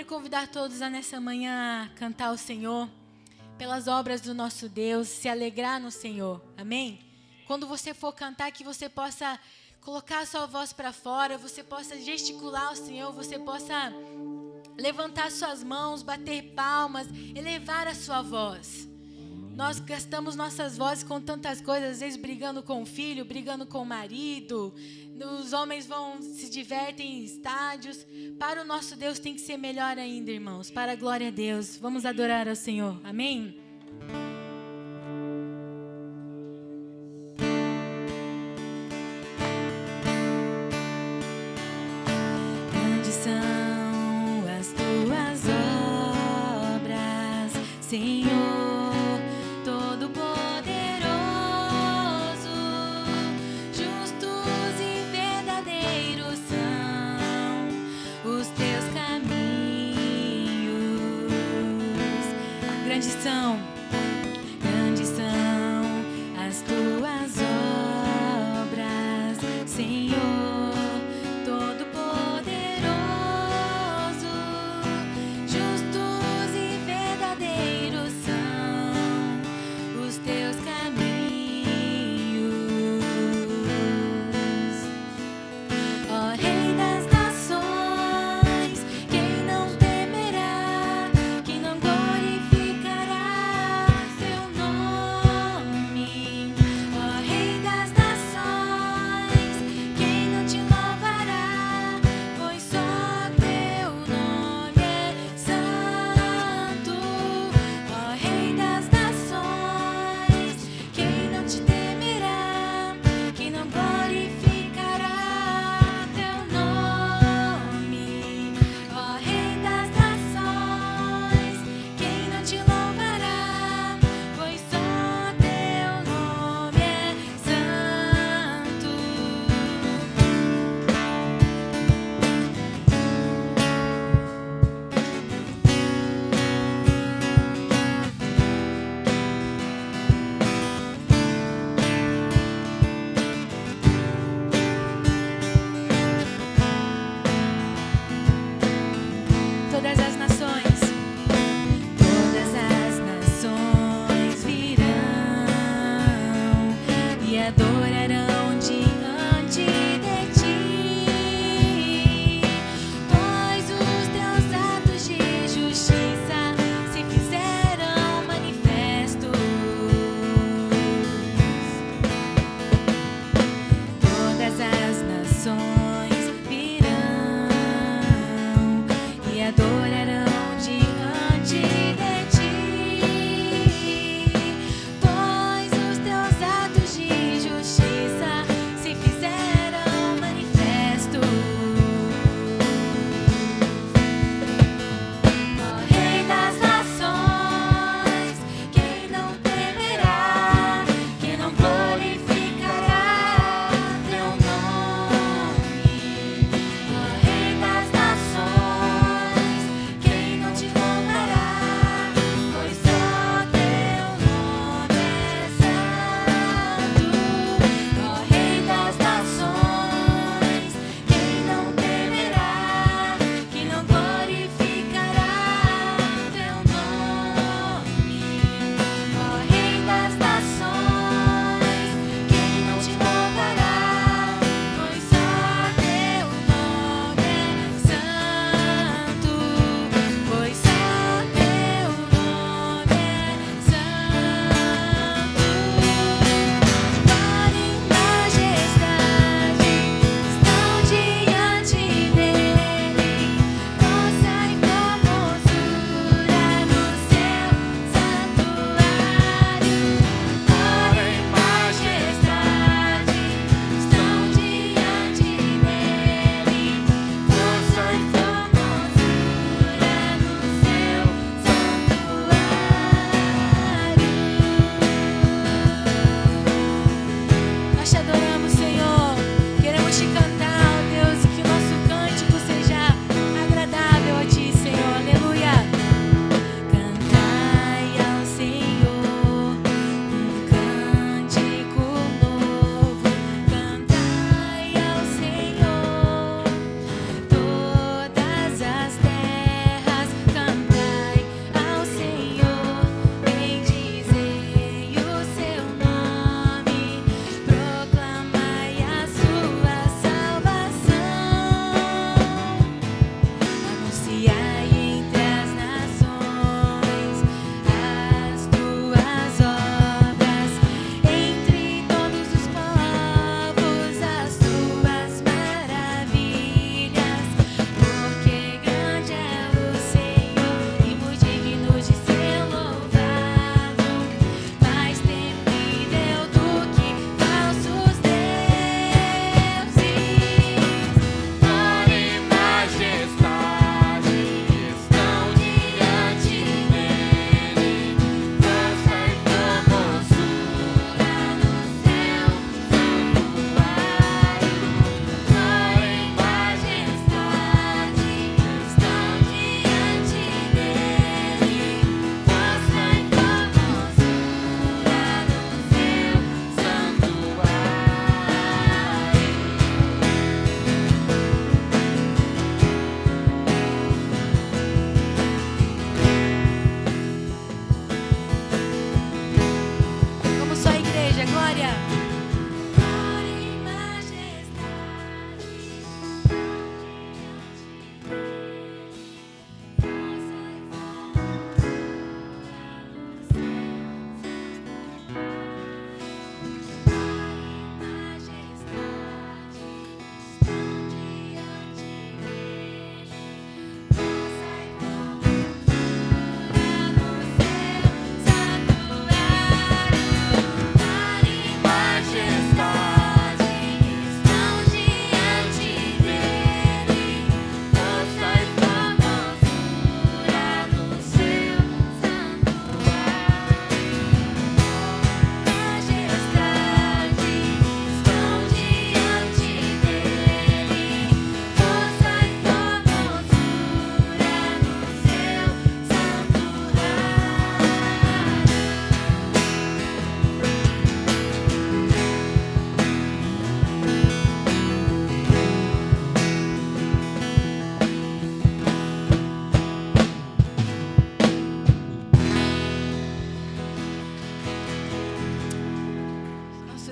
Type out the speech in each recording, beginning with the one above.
convidar todos a nessa manhã cantar ao Senhor, pelas obras do nosso Deus, se alegrar no Senhor, amém? Quando você for cantar, que você possa colocar a sua voz para fora, você possa gesticular ao Senhor, você possa levantar suas mãos, bater palmas, elevar a sua voz. Nós gastamos nossas vozes com tantas coisas, às vezes brigando com o filho, brigando com o marido. Os homens se divertem em estádios. Para o nosso Deus tem que ser melhor ainda, irmãos. Para a glória a Deus. Vamos adorar ao Senhor. Amém? Grandes são as tuas obras, Senhor. Grandes são as tuas obras, Senhor, Todo-Poderoso. Justos e verdadeiros são os teus caminhos. Ó Rei das nações, quem não temerá, quem não glorificará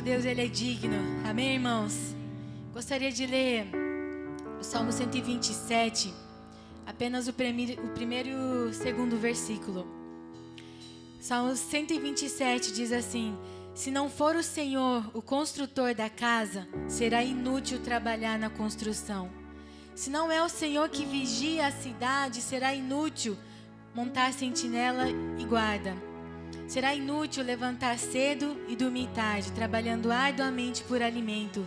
Deus, Ele é digno. Amém, irmãos? Gostaria de ler o Salmo 127, apenas o primeiro e o segundo versículo. Salmo 127 diz assim: se não for o Senhor o construtor da casa, será inútil trabalhar na construção. Se não é o Senhor que vigia a cidade, será inútil montar sentinela e guarda. Será inútil levantar cedo e dormir tarde, trabalhando arduamente por alimento.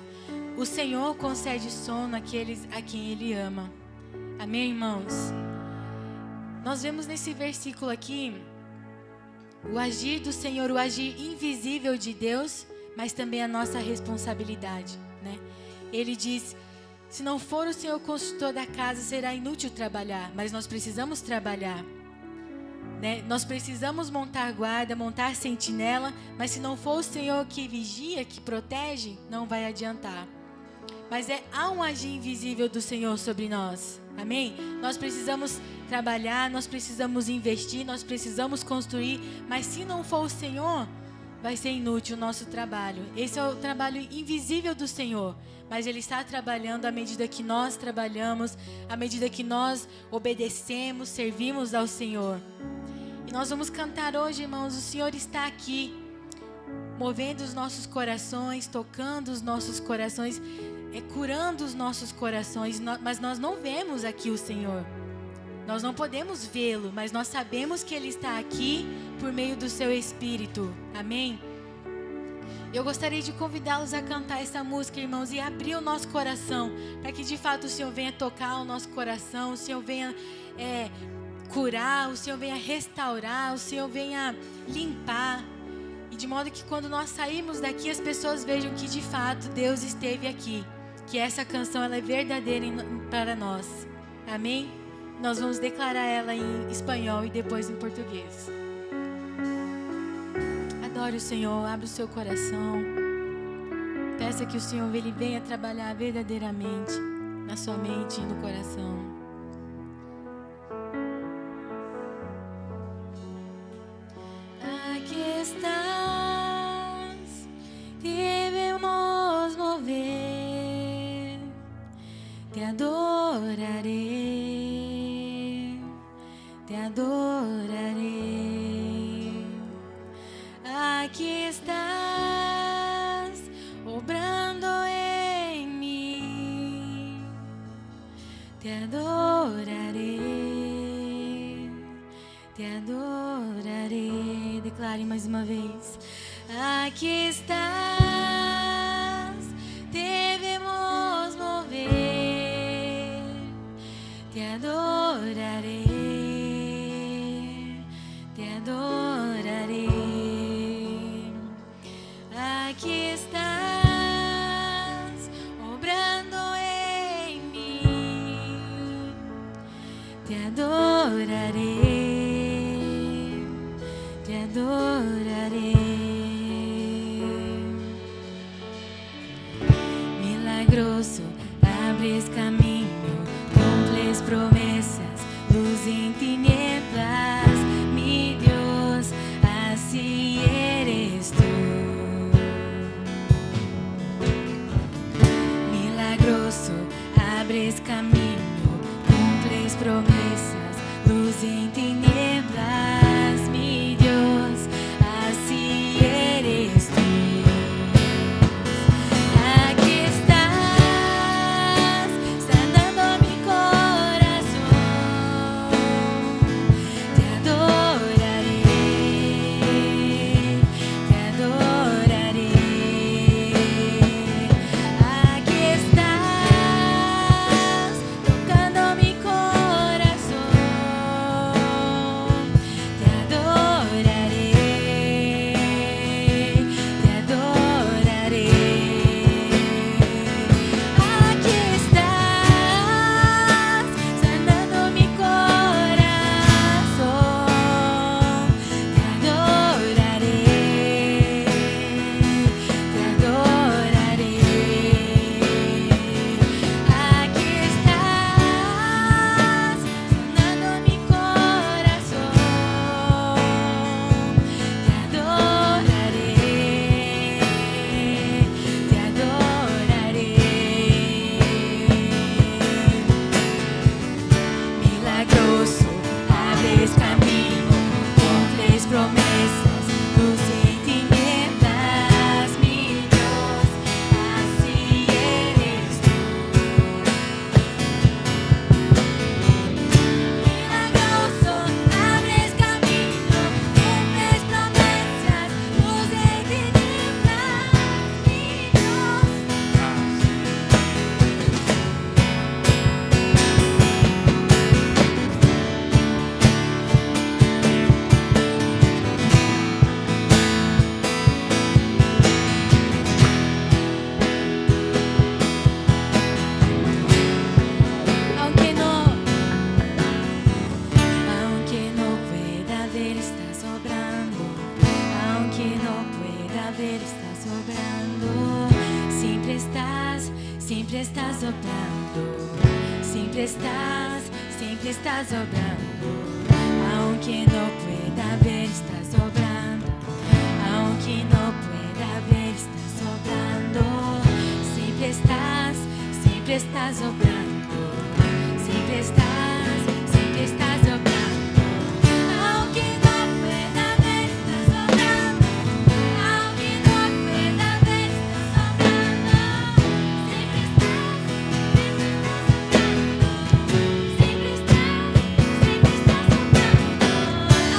O Senhor concede sono àqueles a quem Ele ama. Amém, irmãos? Nós vemos nesse versículo aqui o agir do Senhor, o agir invisível de Deus, mas também a nossa responsabilidade, né? Ele diz: se não for o Senhor construtor da casa, será inútil trabalhar, mas nós precisamos trabalhar, né? Nós precisamos montar guarda, montar sentinela, mas se não for o Senhor que vigia, que protege, não vai adiantar. Mas há um agir invisível do Senhor sobre nós, amém? Nós precisamos trabalhar, nós precisamos investir, nós precisamos construir, mas se não for o Senhor, vai ser inútil o nosso trabalho. Esse é o trabalho invisível do Senhor, mas Ele está trabalhando à medida que nós trabalhamos, à medida que nós obedecemos, servimos ao Senhor. E nós vamos cantar hoje, irmãos, o Senhor está aqui, movendo os nossos corações, tocando os nossos corações, curando os nossos corações, mas nós não vemos aqui o Senhor. Nós não podemos vê-lo, mas nós sabemos que Ele está aqui por meio do Seu Espírito. Amém? Eu gostaria de convidá-los a cantar essa música, irmãos, e abrir o nosso coração, para que de fato o Senhor venha tocar o nosso coração, o Senhor venha curar, o Senhor venha restaurar, o Senhor venha limpar. E de modo que quando nós sairmos daqui, as pessoas vejam que de fato Deus esteve aqui, que essa canção ela é verdadeira para nós. Amém? Nós vamos declarar ela em espanhol e depois em português. Adore o Senhor, abra o seu coração. Peça que o Senhor Ele venha trabalhar verdadeiramente na sua mente e no coração. Aqui estás, devemos mover, te adorarei, te adorarei. Aqui estás, obrando em mim, te adorarei, te adorarei. Declare mais uma vez. Aqui estás, devemos mover, te adorarei, te adorarei. Aqui estás, obrando em mim, te adorarei, te adorarei. Milagroso, abres caminho, cumples promessas, luz em tinieblas, mi Deus, assim eres tu. Milagroso, abres caminho, cumples promessas, luz em tinieblas, mi Deus, assim estás obrando, sempre estás obrando. Aunque no pueda ver, estás obrando. Aunque no pueda ver, estás obrando. Sempre estás obrando. Sempre estás obrando. Aunque no pueda ver, estás obrando. Aunque no pueda ver, estás obrando. Sempre estás obrando. Sempre estás obrando.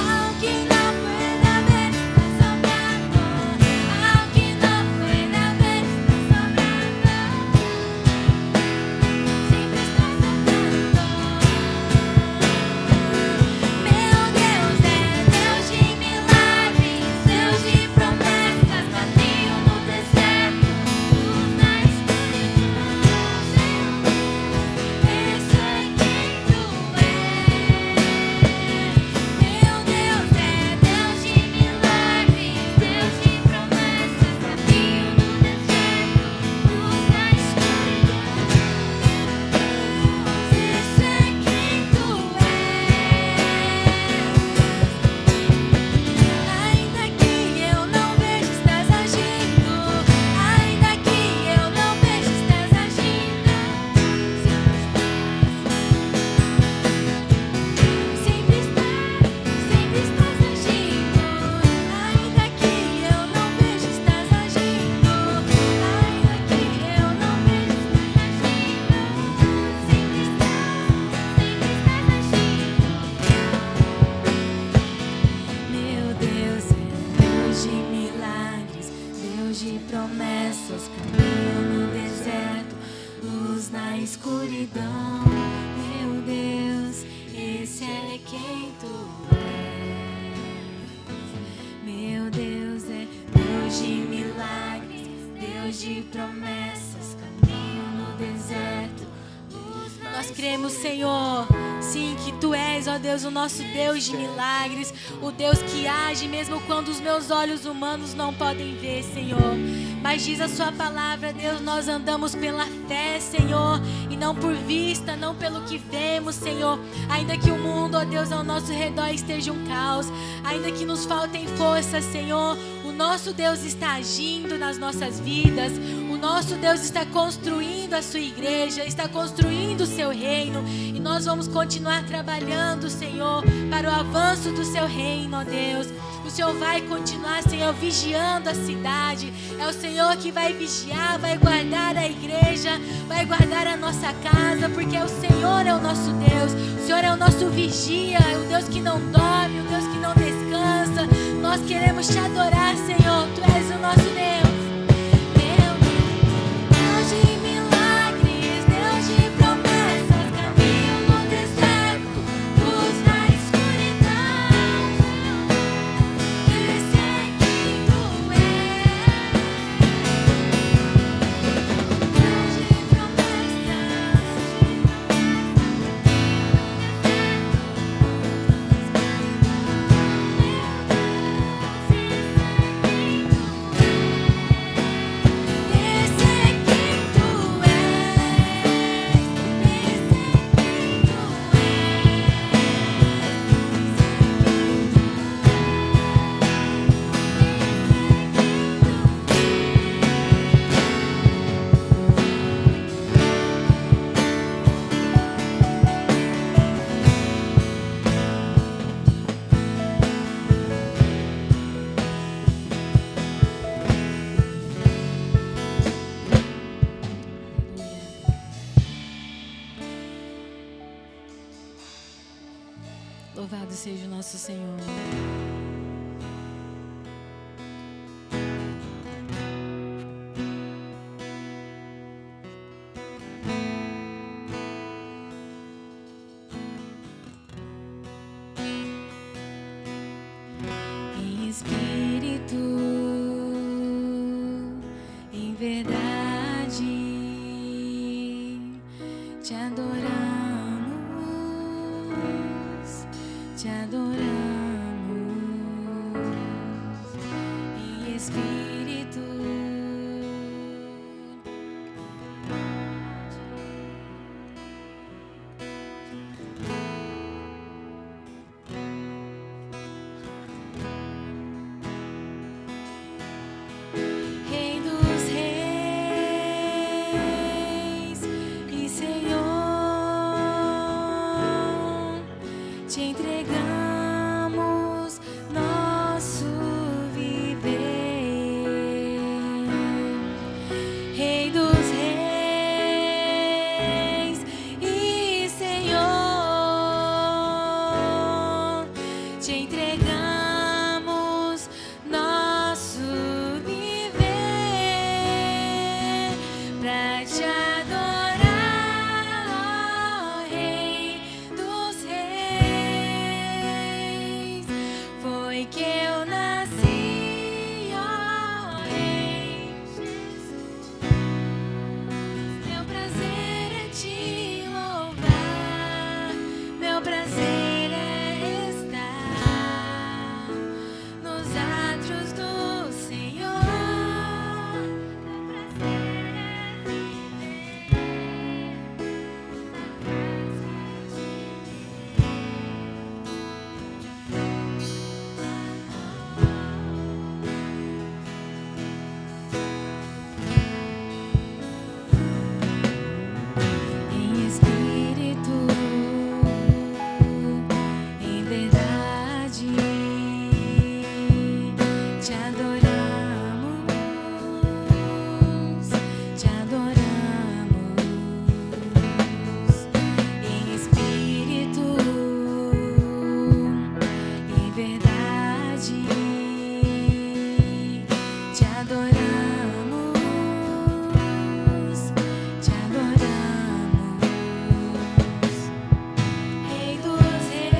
Aunque no pueda ver, estás obrando. Aunque no pueda ver, estás obrando. Sempre estás obrando. Meu Deus é Deus de milagres, Deus de promessas, caminho no deserto, luz na escuridão. Esse é quem tu és. Meu Deus é Deus de milagres, Deus de promessas, caminho no deserto, luz na escuridão. Esse é quem tu és. Ainda que eu não veja, estás agindo. Ainda que eu não veja, estás agindo. Sempre estás agindo. Ainda que eu não veja, estás agindo. Ainda que eu não veja, estás agindo. Sempre estás agindo. Meu Deus é Deus de milagres, Deus de promessas, caminho no deserto, luz na escuridão. Meu Deus, esse é quem tu és. Meu Deus é Deus de milagres, Deus de promessas, caminho no deserto. Nós cremos, Senhor, sim, que Tu és, ó Deus, o nosso Deus de milagres, o Deus que age mesmo quando os meus olhos humanos não podem ver, Senhor. Mas diz a Sua palavra, Deus, nós andamos pela fé, Senhor, e não por vista, não pelo que vemos, Senhor. Ainda que o mundo, ó Deus, ao nosso redor esteja um caos, ainda que nos faltem forças, Senhor, o nosso Deus está agindo nas nossas vidas. O nosso Deus está construindo a Sua igreja, está construindo o Seu reino. E nós vamos continuar trabalhando, Senhor, para o avanço do Seu reino, ó Deus. O Senhor vai continuar, Senhor, vigiando a cidade. É o Senhor que vai vigiar, vai guardar a igreja, vai guardar a nossa casa, porque o Senhor é o nosso Deus. O Senhor é o nosso vigia, é o Deus que não dorme, o Deus que não descansa. Nós queremos Te adorar, Senhor. Tu és o nosso Deus. Deus de milagres, Deus de promessas, caminho no deserto, luz na escuridão. Esse é quem Tu és. Deus de promessas, louvado seja o nosso Senhor. Em espírito, em verdade, Te adoramos, Te adoramos. Em espírito, te entregamos nosso viver, Rei dos Reis e Senhor, te entregamos nosso viver pra te adorar, ó Rei dos Reis. Foi que eu nasci, ó Rei Jesus. Meu prazer é te louvar, meu prazer é estar nos átrios do Senhor. Meu prazer é viver na em espírito, em verdade, te adoramos, te adoramos. Em espírito, em verdade, te adoramos, te adoramos. Rei dos Reis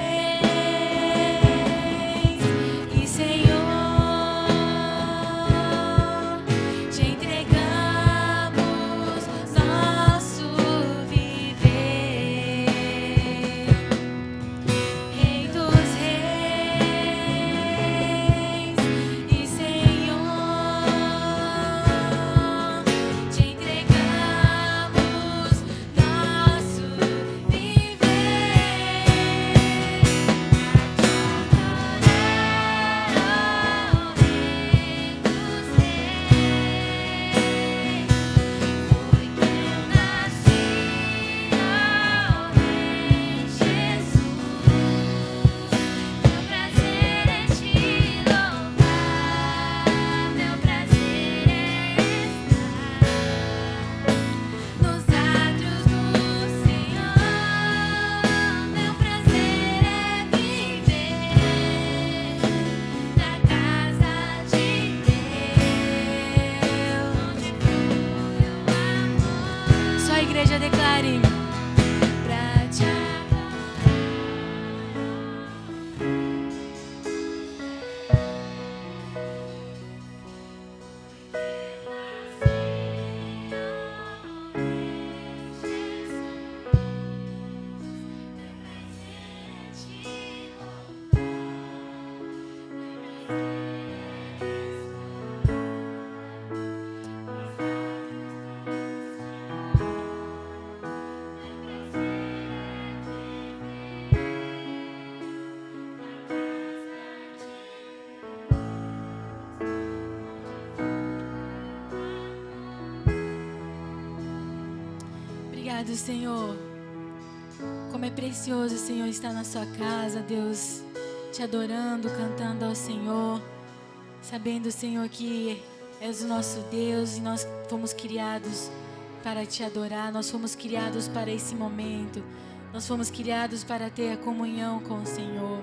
e Senhor, te entregamos nosso viver, Rei dos Reis e Senhor, te entregamos nosso Só a igreja declare pra te Obrigado, Senhor. Como é precioso, Senhor, estar na sua casa, Deus, te adorando, cantando ao Senhor, sabendo, Senhor, que és o nosso Deus e nós fomos criados para te adorar, nós fomos criados para esse momento, nós fomos criados para ter a comunhão com o Senhor.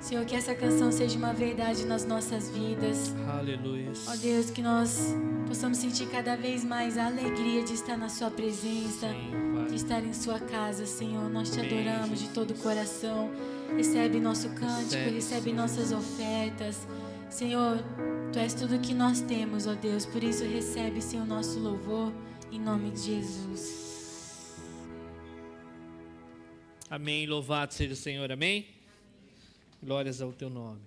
Senhor, que essa canção seja uma verdade nas nossas vidas. Aleluia. Ó Deus, que nós possamos sentir cada vez mais a alegria de estar na sua presença, Sim, Pai. de estar em sua casa, Senhor. Nós te Amém, adoramos de todo o coração. Recebe nosso cântico, recebe Senhor. nossas ofertas. Senhor, Tu és tudo que nós temos, ó Deus. Por isso recebe, Senhor, nosso louvor, em nome de Jesus. Amém. Louvado seja o Senhor. Amém. Glórias ao teu nome,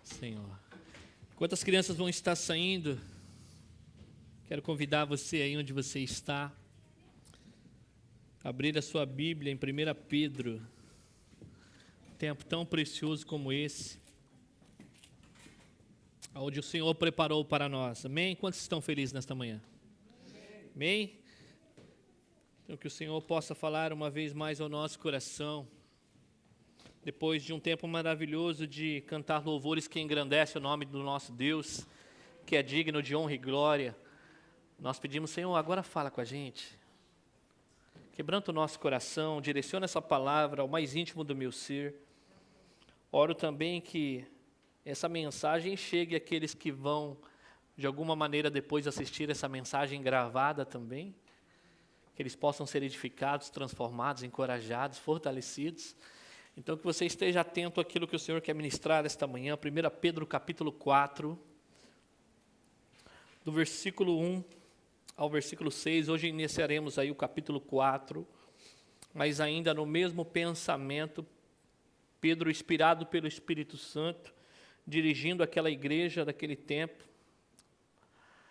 Senhor. Enquanto as crianças vão estar saindo, quero convidar você aí onde você está, a abrir a sua Bíblia em 1 Pedro. Um tempo tão precioso como esse, onde o Senhor preparou para nós. Amém? Quantos estão felizes nesta manhã? Amém? Então que o Senhor possa falar uma vez mais ao nosso coração, depois de um tempo maravilhoso de cantar louvores que engrandece o nome do nosso Deus, que é digno de honra e glória, nós pedimos, Senhor, agora fala com a gente. Quebranta o nosso coração, direciona essa palavra ao mais íntimo do meu ser. Oro também que essa mensagem chegue àqueles que vão, de alguma maneira, depois assistir essa mensagem gravada também. Que eles possam ser edificados, transformados, encorajados, fortalecidos. Então, que você esteja atento àquilo que o Senhor quer ministrar esta manhã. 1 Pedro capítulo 4, do versículo 1 ao versículo 6. Hoje iniciaremos aí o capítulo 4, mas ainda no mesmo pensamento, Pedro, inspirado pelo Espírito Santo, dirigindo aquela igreja daquele tempo,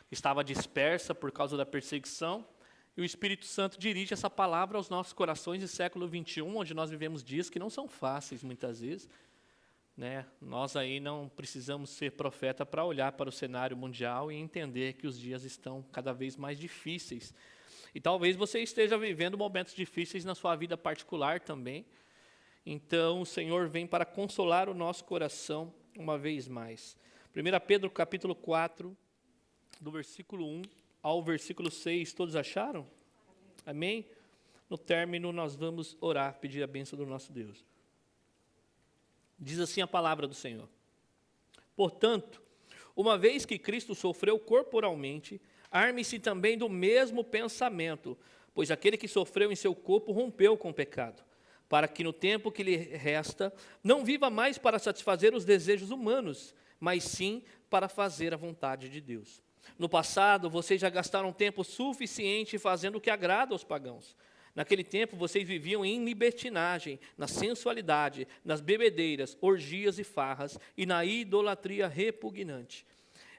que estava dispersa por causa da perseguição, e o Espírito Santo dirige essa palavra aos nossos corações no século 21, onde nós vivemos dias que não são fáceis muitas vezes, né? Nós aí não precisamos ser profeta para olhar para o cenário mundial e entender que os dias estão cada vez mais difíceis. E talvez você esteja vivendo momentos difíceis na sua vida particular também. Então o Senhor vem para consolar o nosso coração uma vez mais. 1 Pedro capítulo 4, do versículo 1 ao versículo 6, todos acharam? Amém? No término nós vamos orar, pedir a bênção do nosso Deus. Diz assim a palavra do Senhor. Portanto, uma vez que Cristo sofreu corporalmente, arme-se também do mesmo pensamento, pois aquele que sofreu em seu corpo rompeu com o pecado, para que no tempo que lhe resta, não viva mais para satisfazer os desejos humanos, mas sim para fazer a vontade de Deus. No passado, vocês já gastaram tempo suficiente fazendo o que agrada aos pagãos. Naquele tempo, vocês viviam em libertinagem, na sensualidade, nas bebedeiras, orgias e farras, e na idolatria repugnante.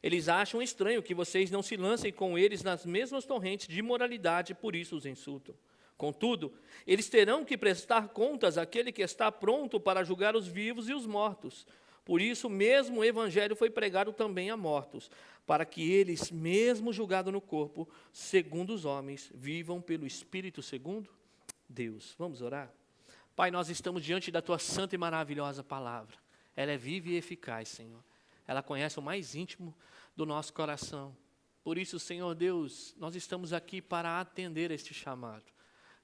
Eles acham estranho que vocês não se lancem com eles nas mesmas torrentes de imoralidade, por isso os insultam. Contudo, eles terão que prestar contas àquele que está pronto para julgar os vivos e os mortos. Por isso mesmo o evangelho foi pregado também a mortos, para que eles, mesmo julgados no corpo, segundo os homens, vivam pelo Espírito segundo Deus. Vamos orar? Pai, nós estamos diante da Tua santa e maravilhosa palavra. Ela é viva e eficaz, Senhor. Ela conhece o mais íntimo do nosso coração. Por isso, Senhor Deus, nós estamos aqui para atender este chamado.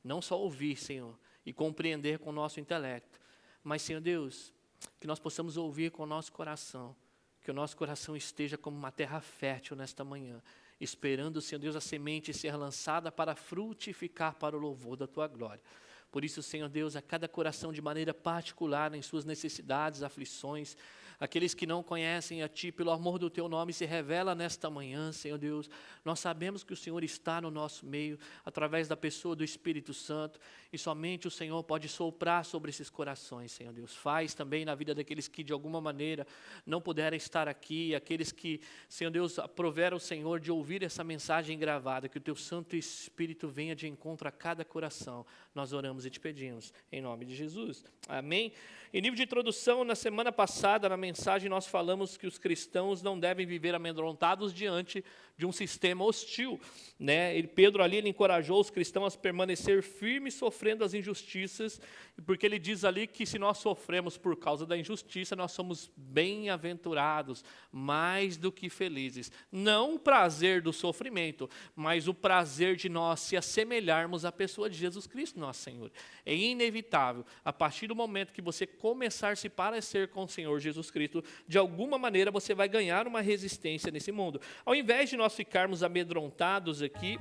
Não só ouvir, Senhor, e compreender com o nosso intelecto, mas, Senhor Deus, que nós possamos ouvir com o nosso coração, que o nosso coração esteja como uma terra fértil nesta manhã, esperando, Senhor Deus, a semente ser lançada para frutificar para o louvor da Tua glória. Por isso, Senhor Deus, a cada coração de maneira particular, em suas necessidades, aflições, aqueles que não conhecem a Ti, pelo amor do Teu nome, se revela nesta manhã, Senhor Deus. Nós sabemos que o Senhor está no nosso meio, através da pessoa do Espírito Santo, e somente o Senhor pode soprar sobre esses corações, Senhor Deus. Faz também na vida daqueles que de alguma maneira não puderam estar aqui, aqueles que, Senhor Deus, aproveram o Senhor de ouvir essa mensagem gravada, que o Teu Santo Espírito venha de encontro a cada coração. Nós oramos e te pedimos, em nome de Jesus. Amém? Em nível de introdução, na semana passada, na mensagem, nós falamos que os cristãos não devem viver amedrontados diante de um sistema hostil, né? Pedro ali, ele encorajou os cristãos a permanecer firmes sofrendo as injustiças, porque ele diz ali que se nós sofremos por causa da injustiça, nós somos bem-aventurados, mais do que felizes. Não o prazer do sofrimento, mas o prazer de nós se assemelharmos à pessoa de Jesus Cristo, nosso Senhor. É inevitável, a partir do momento que você começar a se parecer com o Senhor Jesus Cristo, de alguma maneira você vai ganhar uma resistência nesse mundo. Ao invés de nós ficarmos amedrontados aqui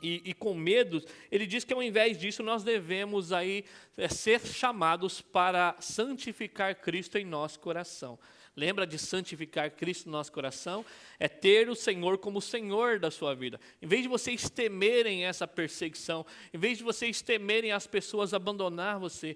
e com medo, ele diz que ao invés disso nós devemos aí ser chamados para santificar Cristo em nosso coração. Lembra de santificar Cristo no nosso coração? É ter o Senhor como Senhor da sua vida. Em vez de vocês temerem essa perseguição, em vez de vocês temerem as pessoas abandonar você,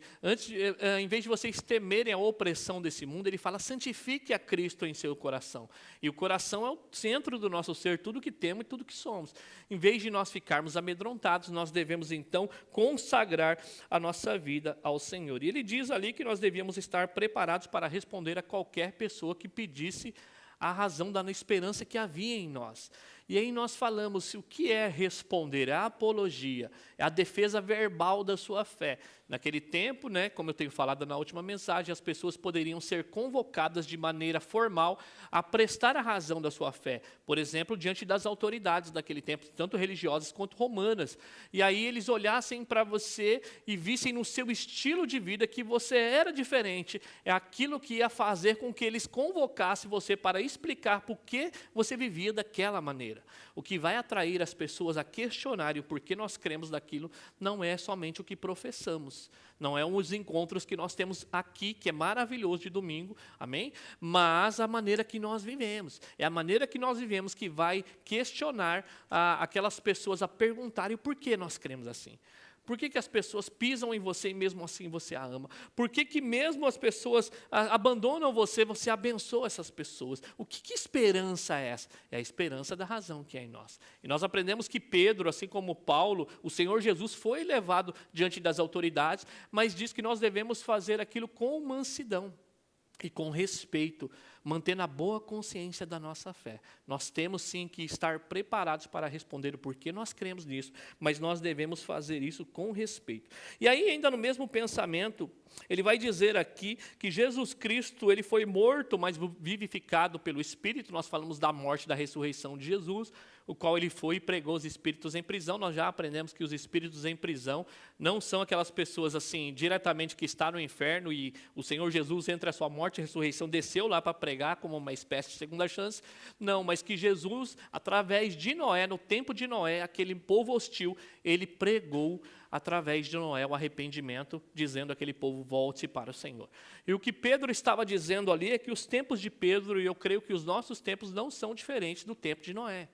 em vez de vocês temerem a opressão desse mundo, ele fala, santifique a Cristo em seu coração. E o coração é o centro do nosso ser, tudo que temos e tudo que somos. Em vez de nós ficarmos amedrontados, nós devemos então consagrar a nossa vida ao Senhor. E ele diz ali que nós devíamos estar preparados para responder a qualquer pessoa que pedisse a razão da esperança que havia em nós. E aí nós falamos, o que é responder? É a apologia, é a defesa verbal da sua fé. Naquele tempo, né, como eu tenho falado na última mensagem, as pessoas poderiam ser convocadas de maneira formal a prestar a razão da sua fé. Por exemplo, diante das autoridades daquele tempo, tanto religiosas quanto romanas. E aí eles olhassem para você e vissem no seu estilo de vida que você era diferente. É aquilo que ia fazer com que eles convocassem você para explicar por que você vivia daquela maneira. O que vai atrair as pessoas a questionarem o porquê nós cremos daquilo não é somente o que professamos. Não é os encontros que nós temos aqui, que é maravilhoso de domingo, amém? Mas a maneira que nós vivemos. É a maneira que nós vivemos que vai questionar aquelas pessoas a perguntarem o porquê nós cremos assim. Por que as pessoas pisam em você e mesmo assim você a ama? Por que mesmo as pessoas abandonam você, você abençoa essas pessoas? Que esperança é essa? É a esperança da razão que é em nós. E nós aprendemos que Pedro, assim como Paulo, o Senhor Jesus foi levado diante das autoridades, mas diz que nós devemos fazer aquilo com mansidão e com respeito, mantendo a boa consciência da nossa fé. Nós temos sim que estar preparados para responder o porquê nós cremos nisso, mas nós devemos fazer isso com respeito. E aí, ainda no mesmo pensamento, ele vai dizer aqui que Jesus Cristo, ele foi morto, mas vivificado pelo Espírito. Nós falamos da morte e da ressurreição de Jesus, o qual ele foi e pregou os espíritos em prisão. Nós já aprendemos que os espíritos em prisão não são aquelas pessoas assim, diretamente que estão no inferno e o Senhor Jesus, entre a sua morte e ressurreição, desceu lá para pregar como uma espécie de segunda chance. Não, mas que Jesus, através de Noé, no tempo de Noé, aquele povo hostil, ele pregou através de Noé o arrependimento, dizendo a aquele povo, volte para o Senhor. E o que Pedro estava dizendo ali é que os tempos de Pedro, e eu creio que os nossos tempos não são diferentes do tempo de Noé.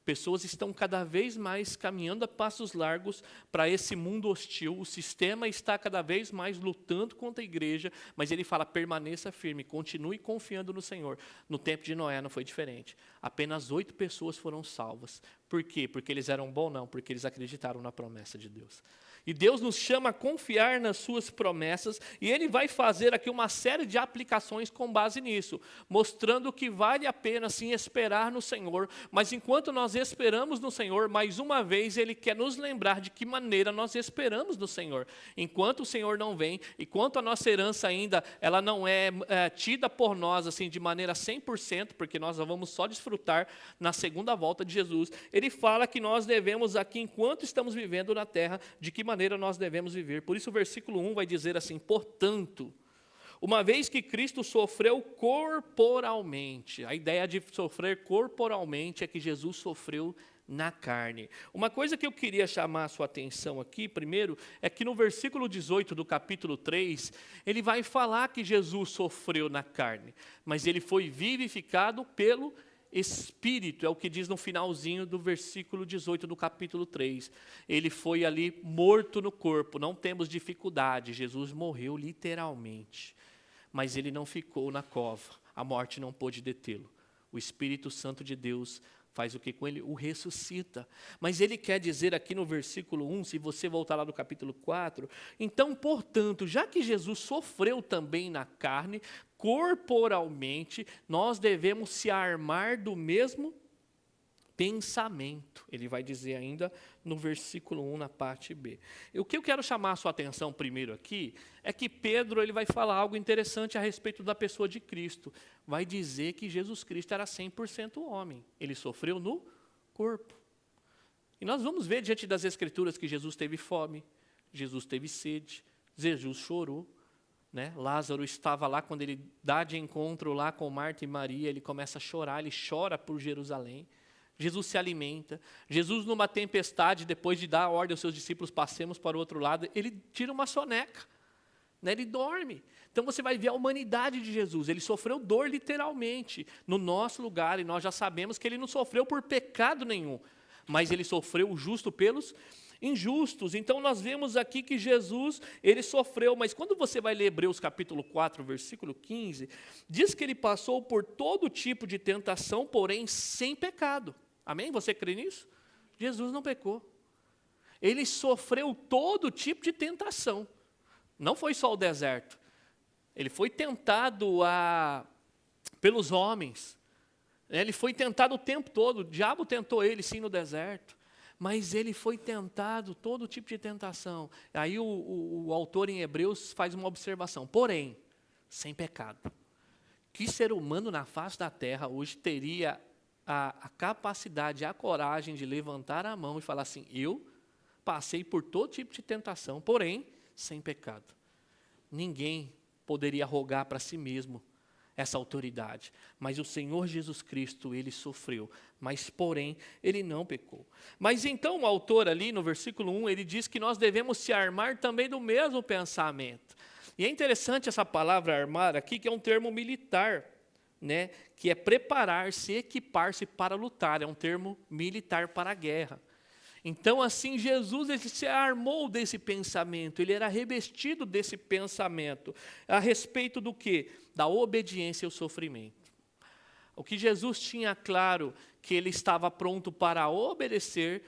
Pessoas estão cada vez mais caminhando a passos largos para esse mundo hostil. O sistema está cada vez mais lutando contra a igreja, mas ele fala, permaneça firme, continue confiando no Senhor. No tempo de Noé não foi diferente. Apenas 8 pessoas foram salvas. Por quê? Porque eles eram bons? Não, porque eles acreditaram na promessa de Deus. E Deus nos chama a confiar nas suas promessas, e Ele vai fazer aqui uma série de aplicações com base nisso, mostrando que vale a pena sim esperar no Senhor, mas enquanto nós esperamos no Senhor, mais uma vez Ele quer nos lembrar de que maneira nós esperamos no Senhor. Enquanto o Senhor não vem, enquanto a nossa herança ainda ela não é tida por nós assim de maneira 100%, porque nós vamos só desfrutar na segunda volta de Jesus, Ele fala que nós devemos aqui, enquanto estamos vivendo na terra, de que maneira nós devemos viver. Por isso o versículo 1 vai dizer assim, portanto, uma vez que Cristo sofreu corporalmente, a ideia de sofrer corporalmente é que Jesus sofreu na carne. Uma coisa que eu queria chamar a sua atenção aqui, primeiro, é que no versículo 18 do capítulo 3, ele vai falar que Jesus sofreu na carne, mas ele foi vivificado pelo Espírito, é o que diz no finalzinho do versículo 18 do capítulo 3. Ele foi ali morto no corpo, não temos dificuldade, Jesus morreu literalmente, mas ele não ficou na cova, a morte não pôde detê-lo. O Espírito Santo de Deus faz o que com ele? O ressuscita. Mas ele quer dizer aqui no versículo 1, se você voltar lá no capítulo 4, então, portanto, já que Jesus sofreu também na carne, corporalmente, nós devemos se armar do mesmo pensamento. Ele vai dizer ainda no versículo 1, na parte B. O que eu quero chamar a sua atenção primeiro aqui, é que Pedro ele vai falar algo interessante a respeito da pessoa de Cristo. Vai dizer que Jesus Cristo era 100% homem. Ele sofreu no corpo. E nós vamos ver diante das Escrituras que Jesus teve fome, Jesus teve sede, Jesus chorou. Né? Lázaro estava lá, quando ele dá de encontro lá com Marta e Maria, ele começa a chorar, ele chora por Jerusalém. Jesus se alimenta. Jesus, numa tempestade, depois de dar a ordem aos seus discípulos, passemos para o outro lado, ele tira uma soneca, né? Ele dorme. Então você vai ver a humanidade de Jesus. Ele sofreu dor literalmente no nosso lugar, e nós já sabemos que ele não sofreu por pecado nenhum, mas ele sofreu o justo pelos injustos. Então nós vemos aqui que Jesus, ele sofreu, mas quando você vai ler Hebreus capítulo 4, versículo 15, diz que ele passou por todo tipo de tentação, porém sem pecado. Amém? Você crê nisso? Jesus não pecou. Ele sofreu todo tipo de tentação. Não foi só o deserto. Ele foi tentado pelos homens. Ele foi tentado o tempo todo. O diabo tentou ele sim no deserto. Mas ele foi tentado, todo tipo de tentação. Aí o autor em Hebreus faz uma observação. Porém, sem pecado. Que ser humano na face da terra hoje teria a capacidade, a coragem de levantar a mão e falar assim, eu passei por todo tipo de tentação, porém, sem pecado. Ninguém poderia rogar para si mesmo essa autoridade. Mas o Senhor Jesus Cristo, ele sofreu, mas porém, ele não pecou. Mas então o autor ali no versículo 1, ele diz que nós devemos se armar também do mesmo pensamento. E é interessante essa palavra armar aqui, que é um termo militar, né? Que é preparar-se, equipar-se para lutar, é um termo militar para a guerra. Então, assim, Jesus ele se armou desse pensamento, ele era revestido desse pensamento, a respeito do quê? Da obediência e o sofrimento. O que Jesus tinha claro, que ele estava pronto para obedecer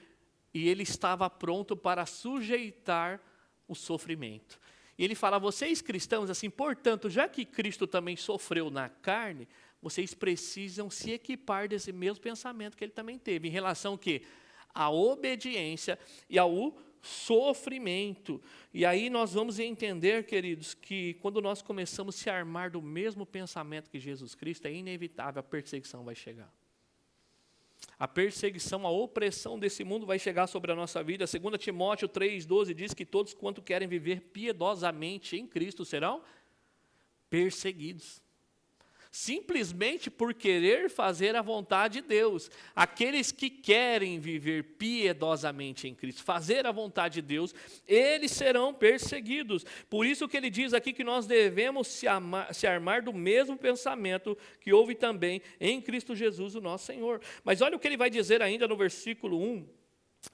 e ele estava pronto para sujeitar o sofrimento. E ele fala, vocês cristãos, assim, portanto, já que Cristo também sofreu na carne, vocês precisam se equipar desse mesmo pensamento que ele também teve, em relação ao quê? A obediência e ao sofrimento. E aí nós vamos entender, queridos, que quando nós começamos a se armar do mesmo pensamento que Jesus Cristo, é inevitável, a perseguição vai chegar. A perseguição, a opressão desse mundo vai chegar sobre a nossa vida. 2 Timóteo 3,12 diz que todos quanto querem viver piedosamente em Cristo serão perseguidos. Simplesmente por querer fazer a vontade de Deus. Aqueles que querem viver piedosamente em Cristo, fazer a vontade de Deus, eles serão perseguidos. Por isso que ele diz aqui que nós devemos se armar do mesmo pensamento que houve também em Cristo Jesus, o nosso Senhor. Mas olha o que ele vai dizer ainda no versículo 1,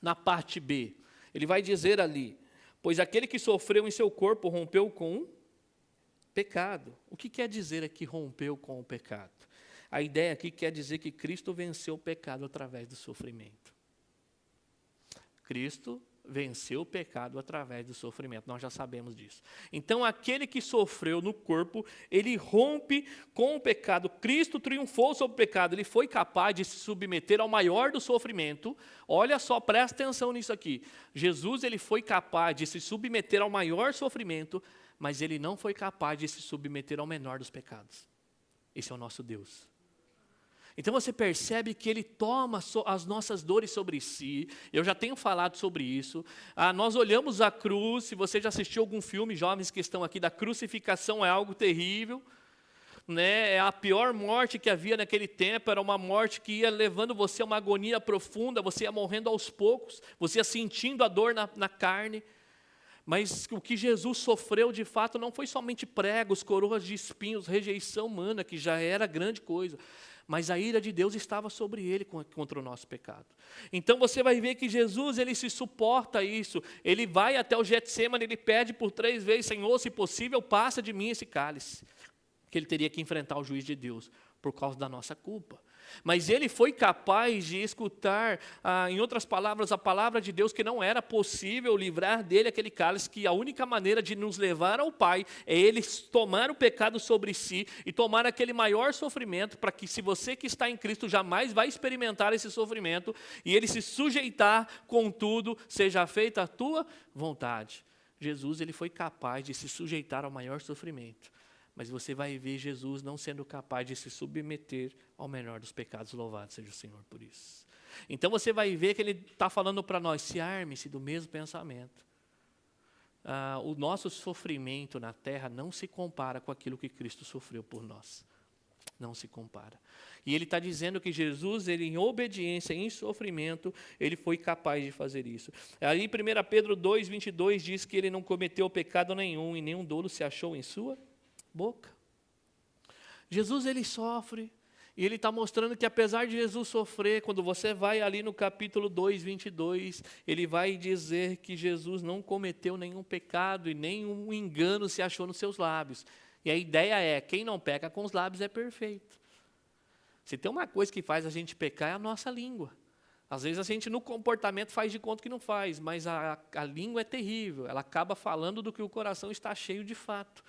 na parte B. Ele vai dizer ali, pois aquele que sofreu em seu corpo rompeu com pecado. O que quer dizer aqui rompeu com o pecado? A ideia aqui quer dizer que Cristo venceu o pecado através do sofrimento. Cristo venceu o pecado através do sofrimento. Nós já sabemos disso. Então, aquele que sofreu no corpo, ele rompe com o pecado. Cristo triunfou sobre o pecado. Ele foi capaz de se submeter ao maior do sofrimento. Olha só, presta atenção nisso aqui. Jesus, ele foi capaz de se submeter ao maior sofrimento, mas ele não foi capaz de se submeter ao menor dos pecados. Esse é o nosso Deus. Então você percebe que ele toma as nossas dores sobre si. Eu já tenho falado sobre isso. Nós olhamos a cruz, se você já assistiu algum filme, jovens que estão aqui, da crucificação é algo terrível. Né? É a pior morte que havia naquele tempo, era uma morte que ia levando você a uma agonia profunda, você ia morrendo aos poucos, você ia sentindo a dor na carne. Mas o que Jesus sofreu de fato não foi somente pregos, coroas de espinhos, rejeição humana, que já era grande coisa, mas a ira de Deus estava sobre ele contra o nosso pecado. Então você vai ver que Jesus, ele se suporta isso, ele vai até o Getsêmani, ele pede por 3 vezes, Senhor, se possível, passa de mim esse cálice, que ele teria que enfrentar o juiz de Deus, por causa da nossa culpa. Mas ele foi capaz de escutar, em outras palavras, a palavra de Deus, que não era possível livrar dele aquele cálice, que a única maneira de nos levar ao Pai é ele tomar o pecado sobre si e tomar aquele maior sofrimento, para que se você que está em Cristo jamais vai experimentar esse sofrimento, e ele se sujeitar, contudo, seja feita a tua vontade. Jesus, ele foi capaz de se sujeitar ao maior sofrimento. Mas você vai ver Jesus não sendo capaz de se submeter ao menor dos pecados. Louvado seja o Senhor por isso. Então você vai ver que ele está falando para nós, se arme-se do mesmo pensamento. O nosso sofrimento na terra não se compara com aquilo que Cristo sofreu por nós. Não se compara. E ele está dizendo que Jesus, ele em obediência, em sofrimento, ele foi capaz de fazer isso. Aí 1 Pedro 2,22 diz que ele não cometeu pecado nenhum e nenhum dolo se achou em sua boca. Jesus, ele sofre, e ele está mostrando que apesar de Jesus sofrer, quando você vai ali no capítulo 2:22, ele vai dizer que Jesus não cometeu nenhum pecado e nenhum engano se achou nos seus lábios. E a ideia é, quem não peca com os lábios é perfeito. Se tem uma coisa que faz a gente pecar é a nossa língua. Às vezes a gente no comportamento faz de conta que não faz, mas a língua é terrível, ela acaba falando do que o coração está cheio de fato.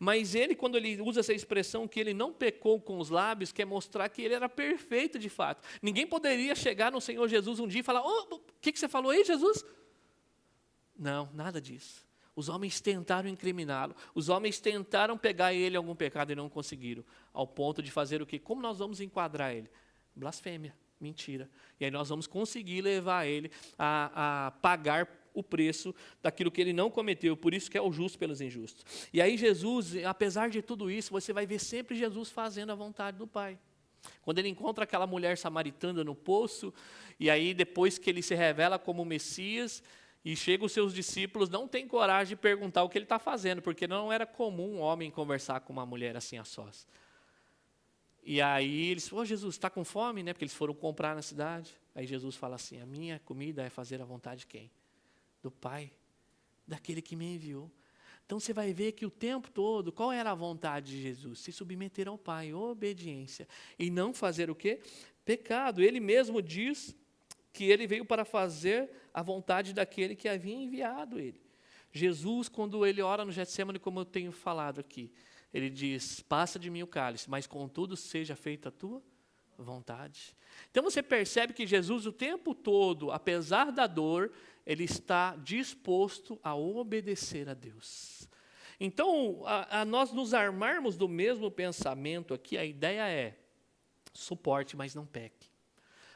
Mas ele, quando ele usa essa expressão que ele não pecou com os lábios, quer mostrar que ele era perfeito de fato. Ninguém poderia chegar no Senhor Jesus um dia e falar: "Oh, o que você falou aí, Jesus?" Não, nada disso. Os homens tentaram incriminá-lo. Os homens tentaram pegar ele em algum pecado e não conseguiram. Ao ponto de fazer o quê? Como nós vamos enquadrar ele? Blasfêmia, mentira. E aí nós vamos conseguir levar ele a pagar o preço daquilo que ele não cometeu. Por isso que é o justo pelos injustos. E aí Jesus, apesar de tudo isso, você vai ver sempre Jesus fazendo a vontade do Pai. Quando ele encontra aquela mulher samaritana no poço, e aí depois que ele se revela como Messias, e chega os seus discípulos, não tem coragem de perguntar o que ele está fazendo, porque não era comum um homem conversar com uma mulher assim a sós. E aí eles falam: Jesus, está com fome? Porque eles foram comprar na cidade. Aí Jesus fala assim: a minha comida é fazer a vontade de quem? Do Pai, daquele que me enviou. Então você vai ver que o tempo todo, qual era a vontade de Jesus? Se submeter ao Pai, obediência. E não fazer o quê? Pecado. Ele mesmo diz que ele veio para fazer a vontade daquele que havia enviado ele. Jesus, quando ele ora no Getsemane, como eu tenho falado aqui, ele diz: passa de mim o cálice, mas contudo seja feita a tua vontade. Então você percebe que Jesus o tempo todo, apesar da dor, ele está disposto a obedecer a Deus. Então, a nós nos armarmos do mesmo pensamento aqui, a ideia é: suporte, mas não peque.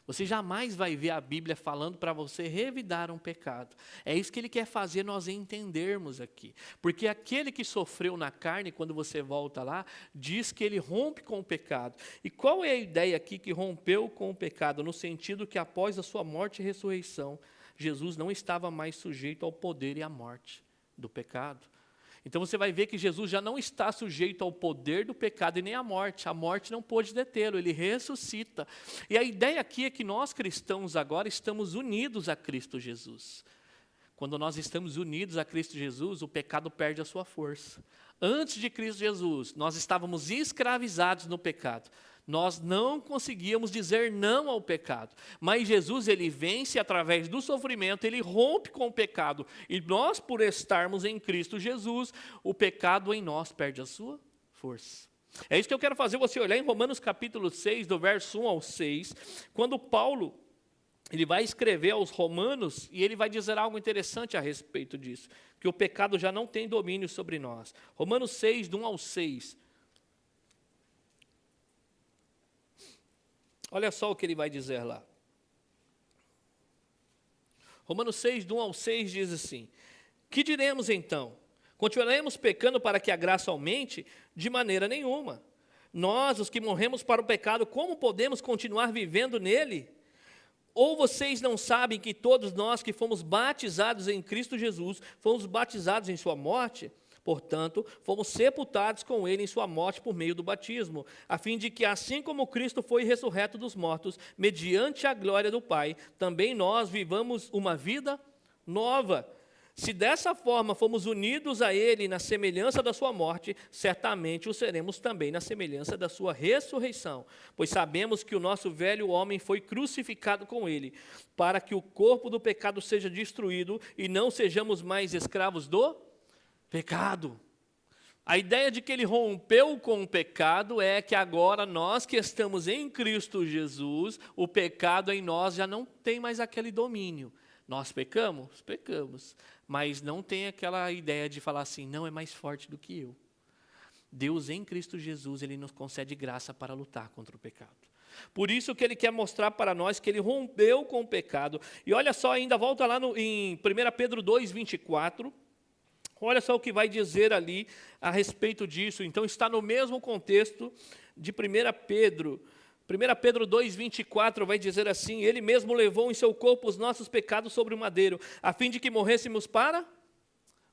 Você jamais vai ver a Bíblia falando para você revidar um pecado. É isso que ele quer fazer nós entendermos aqui. Porque aquele que sofreu na carne, quando você volta lá, diz que ele rompe com o pecado. E qual é a ideia aqui que rompeu com o pecado? No sentido que após a sua morte e ressurreição, Jesus não estava mais sujeito ao poder e à morte do pecado. Então você vai ver que Jesus já não está sujeito ao poder do pecado e nem à morte. A morte não pôde detê-lo, ele ressuscita. E a ideia aqui é que nós cristãos agora estamos unidos a Cristo Jesus. Quando nós estamos unidos a Cristo Jesus, o pecado perde a sua força. Antes de Cristo Jesus, nós estávamos escravizados no pecado. Nós não conseguíamos dizer não ao pecado. Mas Jesus, ele vence através do sofrimento, ele rompe com o pecado. E nós, por estarmos em Cristo Jesus, o pecado em nós perde a sua força. É isso que eu quero fazer você olhar em Romanos capítulo 6, do verso 1 ao 6, quando Paulo ele vai escrever aos romanos e ele vai dizer algo interessante a respeito disso, que o pecado já não tem domínio sobre nós. Romanos 6, do 1 ao 6. Olha só o que ele vai dizer lá. Romanos 6, do 1 ao 6 diz assim: que diremos então? Continuaremos pecando para que a graça aumente? De maneira nenhuma. Nós, os que morremos para o pecado, como podemos continuar vivendo nele? Ou vocês não sabem que todos nós que fomos batizados em Cristo Jesus, fomos batizados em sua morte? Portanto, fomos sepultados com ele em sua morte por meio do batismo, a fim de que, assim como Cristo foi ressurreto dos mortos, mediante a glória do Pai, também nós vivamos uma vida nova. Se dessa forma fomos unidos a ele na semelhança da sua morte, certamente o seremos também na semelhança da sua ressurreição. Pois sabemos que o nosso velho homem foi crucificado com ele, para que o corpo do pecado seja destruído e não sejamos mais escravos do pecado. A ideia de que ele rompeu com o pecado é que agora nós que estamos em Cristo Jesus, o pecado em nós já não tem mais aquele domínio. Nós pecamos? Pecamos. Mas não tem aquela ideia de falar assim: não, é mais forte do que eu. Deus em Cristo Jesus, ele nos concede graça para lutar contra o pecado. Por isso que ele quer mostrar para nós que ele rompeu com o pecado. E olha só, ainda volta lá em 1 Pedro 2, 24. Olha só o que vai dizer ali a respeito disso. Então está no mesmo contexto de 1 Pedro. 1 Pedro 2, 24 vai dizer assim: ele mesmo levou em seu corpo os nossos pecados sobre o madeiro, a fim de que morrêssemos para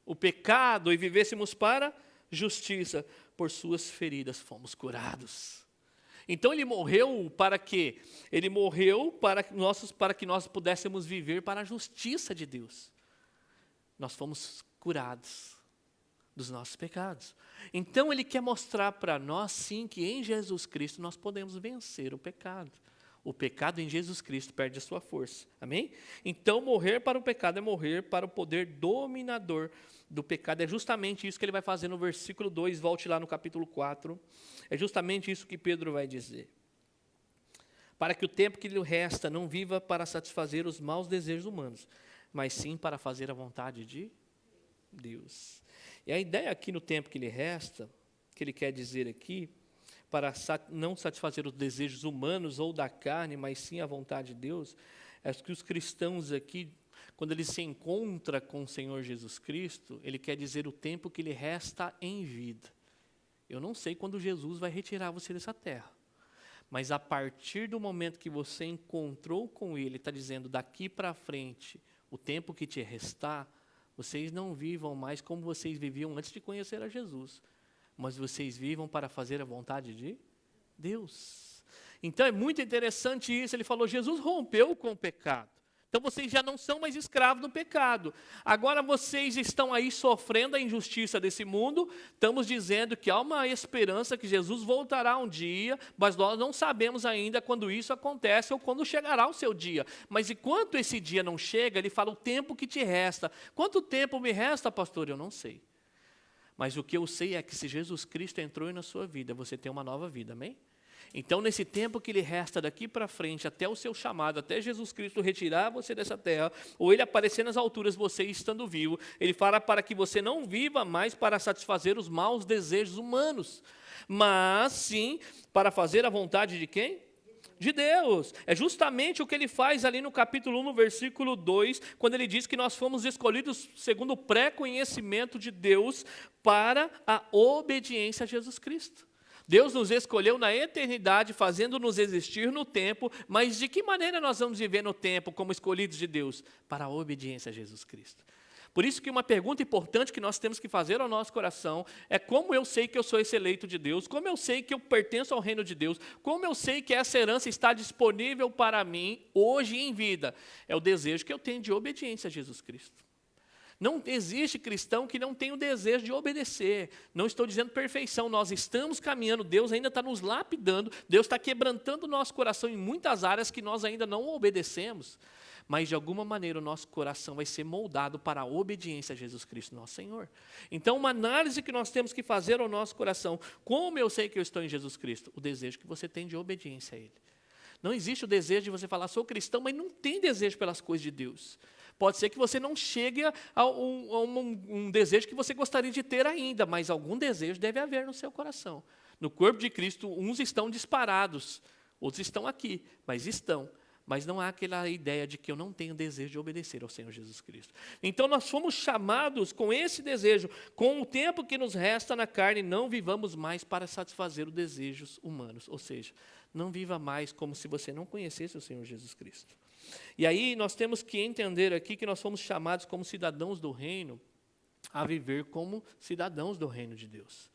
o pecado e vivêssemos para justiça. Por suas feridas fomos curados. Então ele morreu para quê? Ele morreu para que nós pudéssemos viver para a justiça de Deus. Nós fomos curados dos nossos pecados. Então ele quer mostrar para nós sim que em Jesus Cristo nós podemos vencer o pecado. O pecado em Jesus Cristo perde a sua força. Amém? Então, morrer para o pecado é morrer para o poder dominador do pecado. É justamente isso que ele vai fazer no versículo 2. Volte lá no capítulo 4. É justamente isso que Pedro vai dizer. Para que o tempo que lhe resta não viva para satisfazer os maus desejos humanos, mas sim para fazer a vontade de Deus. E a ideia aqui no tempo que lhe resta, que ele quer dizer aqui, para não satisfazer os desejos humanos ou da carne, mas sim a vontade de Deus, é que os cristãos aqui, quando ele se encontra com o Senhor Jesus Cristo, ele quer dizer o tempo que lhe resta em vida. Eu não sei quando Jesus vai retirar você dessa terra, mas a partir do momento que você encontrou com Ele, está dizendo, daqui para frente, o tempo que te restar, vocês não vivam mais como vocês viviam antes de conhecer a Jesus, mas vocês vivam para fazer a vontade de Deus. Então é muito interessante isso. Ele falou, Jesus rompeu com o pecado. Então vocês já não são mais escravos do pecado. Agora vocês estão aí sofrendo a injustiça desse mundo. Estamos dizendo que há uma esperança que Jesus voltará um dia, mas nós não sabemos ainda quando isso acontece ou quando chegará o seu dia. Mas enquanto esse dia não chega, ele fala o tempo que te resta. Quanto tempo me resta, pastor? Eu não sei. Mas o que eu sei é que se Jesus Cristo entrou na sua vida, você tem uma nova vida, amém? Então, nesse tempo que lhe resta daqui para frente, até o seu chamado, até Jesus Cristo retirar você dessa terra, ou ele aparecer nas alturas, você estando vivo, ele fala para que você não viva mais para satisfazer os maus desejos humanos, mas sim para fazer a vontade de quem? De Deus. É justamente o que ele faz ali no capítulo 1, no versículo 2, quando ele diz que nós fomos escolhidos segundo o pré-conhecimento de Deus para a obediência a Jesus Cristo. Deus nos escolheu na eternidade, fazendo-nos existir no tempo, mas de que maneira nós vamos viver no tempo como escolhidos de Deus? Para a obediência a Jesus Cristo. Por isso que uma pergunta importante que nós temos que fazer ao nosso coração é como eu sei que eu sou esse eleito de Deus, como eu sei que eu pertenço ao reino de Deus, como eu sei que essa herança está disponível para mim hoje em vida. É o desejo que eu tenho de obediência a Jesus Cristo. Não existe cristão que não tenha o desejo de obedecer. Não estou dizendo perfeição, nós estamos caminhando, Deus ainda está nos lapidando, Deus está quebrantando o nosso coração em muitas áreas que nós ainda não obedecemos. Mas de alguma maneira o nosso coração vai ser moldado para a obediência a Jesus Cristo, nosso Senhor. Então, uma análise que nós temos que fazer ao nosso coração, como eu sei que eu estou em Jesus Cristo? O desejo que você tem de obediência a Ele. Não existe o desejo de você falar, sou cristão, mas não tem desejo pelas coisas de Deus. Pode ser que você não chegue a um desejo que você gostaria de ter ainda, mas algum desejo deve haver no seu coração. No corpo de Cristo, uns estão disparados, outros estão aqui, mas estão. Mas não há aquela ideia de que eu não tenho desejo de obedecer ao Senhor Jesus Cristo. Então nós fomos chamados com esse desejo, com o tempo que nos resta na carne, não vivamos mais para satisfazer os desejos humanos. Ou seja, não viva mais como se você não conhecesse o Senhor Jesus Cristo. E aí nós temos que entender aqui que nós fomos chamados como cidadãos do reino, a viver como cidadãos do reino de Deus.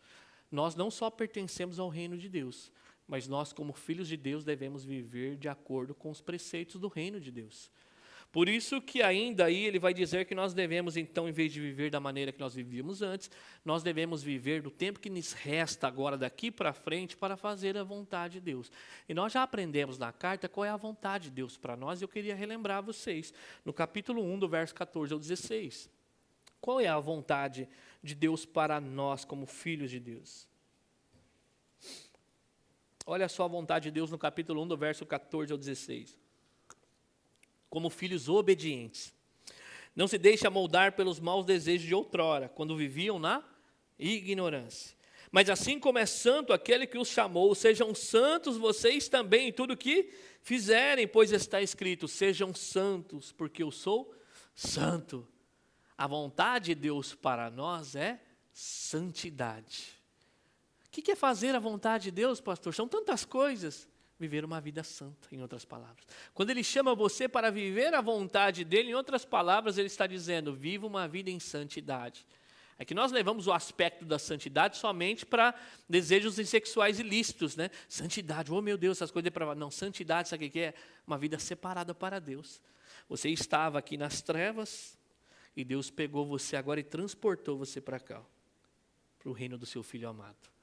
Nós não só pertencemos ao reino de Deus, mas nós, como filhos de Deus, devemos viver de acordo com os preceitos do reino de Deus. Por isso que ainda aí ele vai dizer que nós devemos, então, em vez de viver da maneira que nós vivíamos antes, nós devemos viver do tempo que nos resta agora daqui para frente para fazer a vontade de Deus. E nós já aprendemos na carta qual é a vontade de Deus para nós, e eu queria relembrar vocês, no capítulo 1, do verso 14 ao 16. Qual é a vontade de Deus para nós, como filhos de Deus? Olha só a vontade de Deus no capítulo 1, do verso 14 ao 16. Como filhos obedientes. Não se deixe amoldar pelos maus desejos de outrora, quando viviam na ignorância. Mas assim como é santo aquele que os chamou, sejam santos vocês também em tudo que fizerem, pois está escrito, sejam santos, porque eu sou santo. A vontade de Deus para nós é santidade. O que é fazer a vontade de Deus, pastor? São tantas coisas. Viver uma vida santa, em outras palavras. Quando Ele chama você para viver a vontade dEle, em outras palavras, Ele está dizendo, viva uma vida em santidade. É que nós levamos o aspecto da santidade somente para desejos sexuais ilícitos, né? Santidade, oh meu Deus, essas coisas depravadas. Não, santidade, sabe o que é? Uma vida separada para Deus. Você estava aqui nas trevas, e Deus pegou você agora e transportou você para cá, para o reino do seu Filho amado.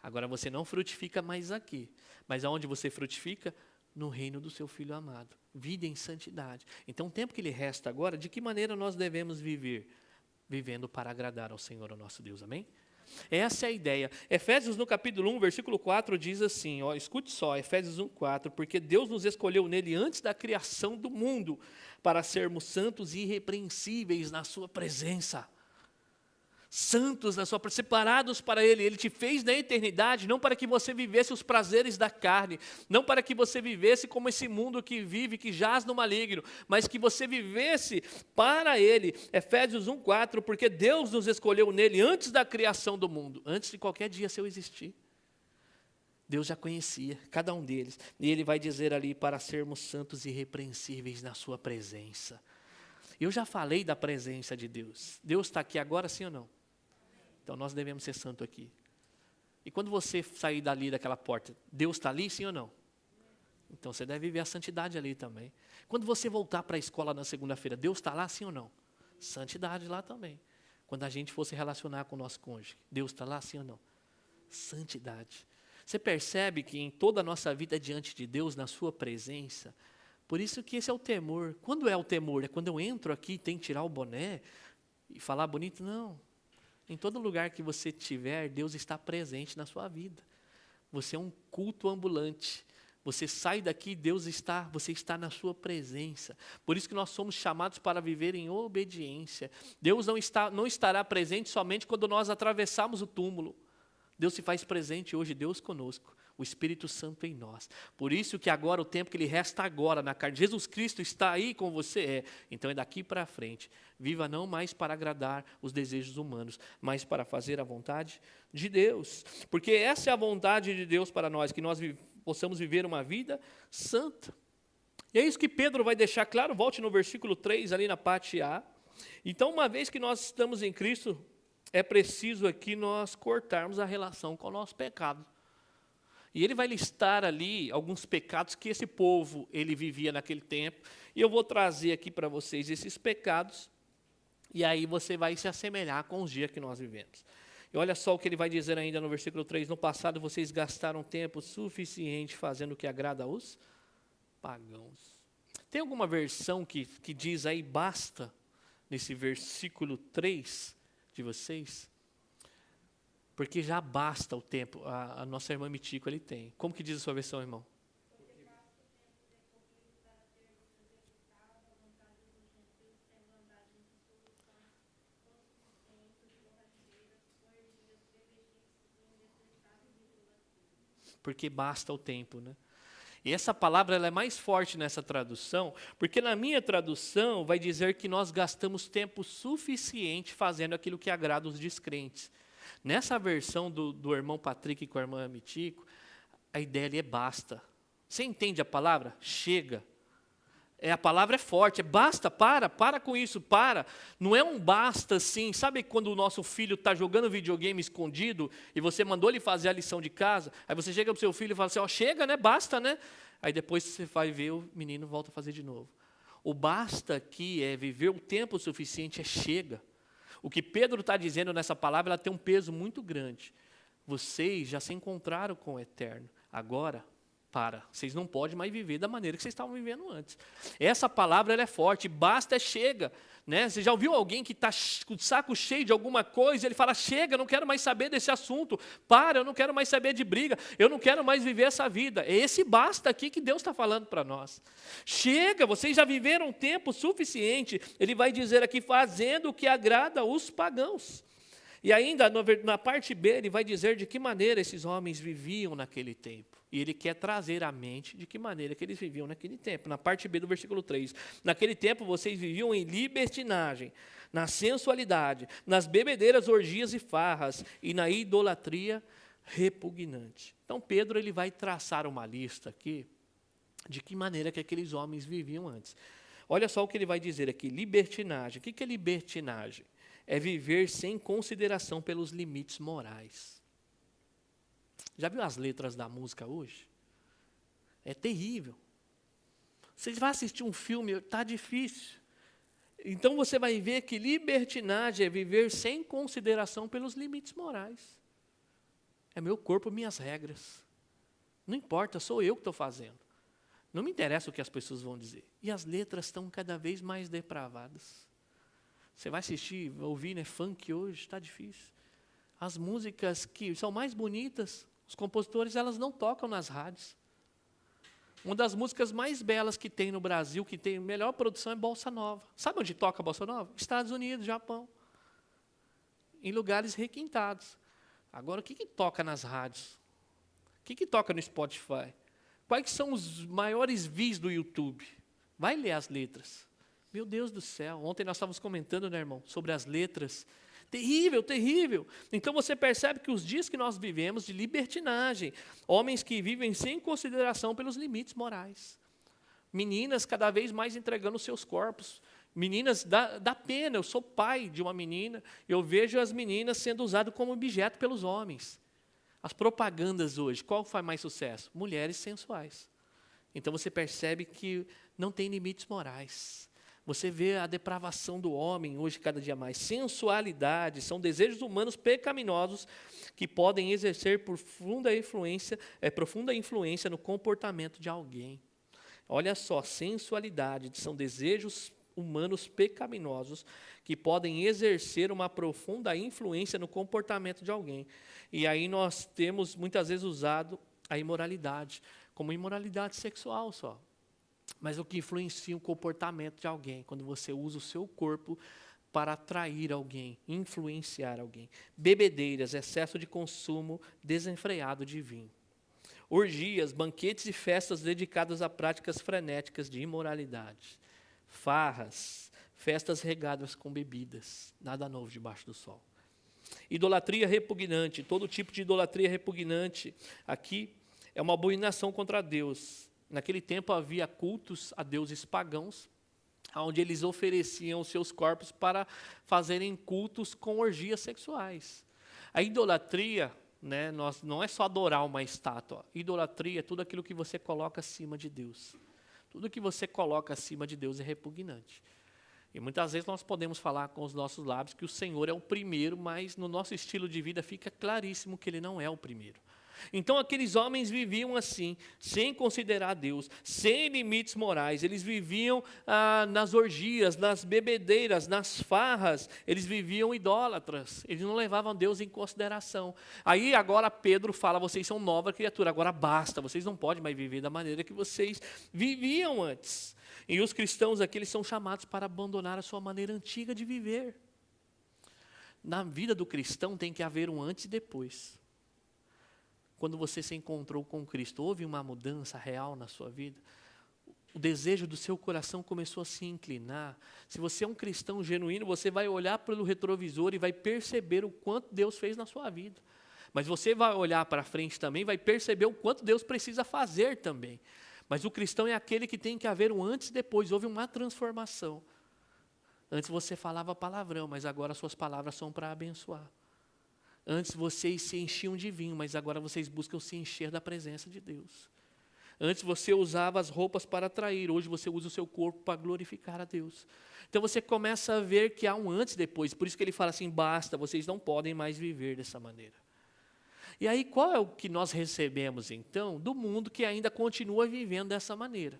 Agora você não frutifica mais aqui, mas aonde você frutifica? no reino do seu Filho amado. Vida em santidade. Então, o tempo que lhe resta agora, de que maneira nós devemos viver? Vivendo para agradar ao Senhor, ao nosso Deus. Amém? Essa é a ideia. Efésios no capítulo 1, versículo 4 diz assim, ó, escute só, Efésios 1, 4, porque Deus nos escolheu nele antes da criação do mundo, para sermos santos e irrepreensíveis na sua presença. Santos na sua presença, separados para Ele. Ele te fez na eternidade, não para que você vivesse os prazeres da carne, não para que você vivesse como esse mundo que vive, que jaz no maligno, mas que você vivesse para Ele. Efésios 1, 4, porque Deus nos escolheu nele antes da criação do mundo, antes de qualquer dia seu existir. Deus já conhecia cada um deles. E Ele vai dizer ali, para sermos santos e irrepreensíveis na sua presença. Eu já falei da presença de Deus. Deus está aqui agora, sim ou não? Então, nós devemos ser santos aqui. E quando você sair dali daquela porta, Deus está ali, sim ou não? Então, você deve viver a santidade ali também. Quando você voltar para a escola na segunda-feira, Deus está lá, sim ou não? Santidade lá também. Quando a gente for se relacionar com o nosso cônjuge, Deus está lá, sim ou não? Santidade. Você percebe que em toda a nossa vida diante de Deus, na sua presença, por isso que esse é o temor. Quando é o temor? É quando eu entro aqui e tenho que tirar o boné e falar bonito? Não. Em todo lugar que você estiver, Deus está presente na sua vida. Você é um culto ambulante. Você sai daqui, você está na sua presença. Por isso que nós somos chamados para viver em obediência. Deus não estará presente somente quando nós atravessarmos o túmulo. Deus se faz presente hoje, Deus conosco. O Espírito Santo em nós. Por isso que agora, o tempo que lhe resta agora na carne, Jesus Cristo está aí com você, então é daqui para frente. Viva não mais para agradar os desejos humanos, mas para fazer a vontade de Deus. Porque essa é a vontade de Deus para nós, que nós possamos viver uma vida santa. E é isso que Pedro vai deixar claro, volte no versículo 3, ali na parte A. Então, uma vez que nós estamos em Cristo, é preciso aqui nós cortarmos a relação com o nosso pecado. E ele vai listar ali alguns pecados que esse povo ele vivia naquele tempo. E eu vou trazer aqui para vocês esses pecados. E aí você vai se assemelhar com os dias que nós vivemos. E olha só o que ele vai dizer ainda no versículo 3. No passado vocês gastaram tempo suficiente fazendo o que agrada aos pagãos. Tem alguma versão que diz aí basta, nesse versículo 3 de vocês? Porque já basta o tempo. A nossa irmã Mitico, ele tem. Como que diz a sua versão, irmão? Porque basta o tempo, né? E essa palavra ela é mais forte nessa tradução, porque na minha tradução vai dizer que nós gastamos tempo suficiente fazendo aquilo que agrada os descrentes. Nessa versão do irmão Patrick com a irmã Mitico, a ideia ali é basta. Você entende a palavra? Chega. A palavra é forte, basta, para com isso, para. Não é um basta assim, sabe quando o nosso filho está jogando videogame escondido e você mandou ele fazer a lição de casa, aí você chega para o seu filho e fala assim, ó, chega, né, basta, né? Aí depois você vai ver o menino volta a fazer de novo. O basta aqui é viver o tempo suficiente, é chega. O que Pedro está dizendo nessa palavra, ela tem um peso muito grande. Vocês já se encontraram com o Eterno. Agora, vocês não podem mais viver da maneira que vocês estavam vivendo antes. Essa palavra ela é forte, basta, chega. Né? Você já ouviu alguém que está com o saco cheio de alguma coisa, ele fala, chega, eu não quero mais saber desse assunto, eu não quero mais saber de briga, eu não quero mais viver essa vida. É esse basta aqui que Deus está falando para nós. Chega, vocês já viveram tempo suficiente, ele vai dizer aqui, fazendo o que agrada os pagãos. E ainda, na parte B, ele vai dizer de que maneira esses homens viviam naquele tempo. E ele quer trazer à mente de que maneira que eles viviam naquele tempo. Na parte B do versículo 3. Naquele tempo vocês viviam em libertinagem, na sensualidade, nas bebedeiras, orgias e farras, e na idolatria repugnante. Então Pedro ele vai traçar uma lista aqui de que maneira que aqueles homens viviam antes. Olha só o que ele vai dizer aqui, libertinagem. O que é libertinagem? É viver sem consideração pelos limites morais. Já viu as letras da música hoje? É terrível. Você vai assistir um filme, está difícil. Então você vai ver que libertinagem é viver sem consideração pelos limites morais. É meu corpo, minhas regras. Não importa, sou eu que estou fazendo. Não me interessa o que as pessoas vão dizer. E as letras estão cada vez mais depravadas. Você vai assistir, vai ouvir, né, funk hoje, está difícil. As músicas que são mais bonitas, os compositores, elas não tocam nas rádios. Uma das músicas mais belas que tem no Brasil, que tem melhor produção, é Bossa Nova. Sabe onde toca Bossa Nova? Estados Unidos, Japão. Em lugares requintados. Agora, o que toca nas rádios? O que toca no Spotify? Quais são os maiores views do YouTube? Vai ler as letras. Meu Deus do céu, ontem nós estávamos comentando, né, irmão, sobre as letras. Terrível, terrível. Então você percebe que os dias que nós vivemos de libertinagem, homens que vivem sem consideração pelos limites morais. Meninas cada vez mais entregando os seus corpos. Meninas, dá pena, eu sou pai de uma menina, eu vejo as meninas sendo usadas como objeto pelos homens. As propagandas hoje, qual faz mais sucesso? Mulheres sensuais. Então você percebe que não tem limites morais. Você vê a depravação do homem hoje cada dia mais. Sensualidade, são desejos humanos pecaminosos que podem exercer profunda influência no comportamento de alguém. Olha só, sensualidade, são desejos humanos pecaminosos que podem exercer uma profunda influência no comportamento de alguém. E aí nós temos muitas vezes usado a imoralidade como imoralidade sexual só. Mas o que influencia o comportamento de alguém, quando você usa o seu corpo para atrair alguém, influenciar alguém. Bebedeiras, excesso de consumo desenfreado de vinho. Orgias, banquetes e festas dedicadas a práticas frenéticas de imoralidade. Farras, festas regadas com bebidas. Nada novo debaixo do sol. Idolatria repugnante, todo tipo de idolatria repugnante. Aqui é uma abominação contra Deus. Naquele tempo havia cultos a deuses pagãos, onde eles ofereciam seus corpos para fazerem cultos com orgias sexuais. A idolatria, né, não é só adorar uma estátua. Idolatria é tudo aquilo que você coloca acima de Deus. Tudo que você coloca acima de Deus é repugnante. E muitas vezes nós podemos falar com os nossos lábios que o Senhor é o primeiro, mas no nosso estilo de vida fica claríssimo que Ele não é o primeiro. Então aqueles homens viviam assim, sem considerar Deus, sem limites morais. Eles viviam nas orgias, nas bebedeiras, nas farras. Eles viviam idólatras. Eles não levavam Deus em consideração. Aí agora Pedro fala, vocês são nova criatura, agora basta. Vocês não podem mais viver da maneira que vocês viviam antes. E os cristãos aqui, eles são chamados para abandonar a sua maneira antiga de viver. Na vida do cristão tem que haver um antes e depois. Quando você se encontrou com Cristo, houve uma mudança real na sua vida? O desejo do seu coração começou a se inclinar. Se você é um cristão genuíno, você vai olhar pelo retrovisor e vai perceber o quanto Deus fez na sua vida. Mas você vai olhar para frente também e vai perceber o quanto Deus precisa fazer também. Mas o cristão é aquele que tem que haver um antes e depois. Houve uma transformação. Antes você falava palavrão, mas agora suas palavras são para abençoar. Antes vocês se enchiam de vinho, mas agora vocês buscam se encher da presença de Deus. Antes você usava as roupas para atrair, hoje você usa o seu corpo para glorificar a Deus. Então você começa a ver que há um antes e depois, por isso que ele fala assim, basta, vocês não podem mais viver dessa maneira. E aí qual é o que nós recebemos então do mundo que ainda continua vivendo dessa maneira?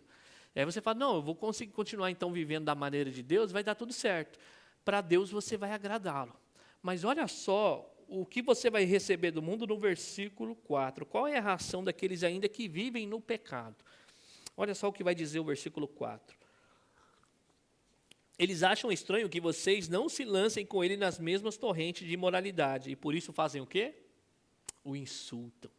Aí você fala, não, eu vou conseguir continuar então vivendo da maneira de Deus, vai dar tudo certo. Para Deus você vai agradá-lo. Mas olha só, o que você vai receber do mundo no versículo 4. Qual é a ração daqueles ainda que vivem no pecado? Olha só o que vai dizer o versículo 4. Eles acham estranho que vocês não se lancem com ele nas mesmas torrentes de imoralidade. E por isso fazem o quê? O insultam.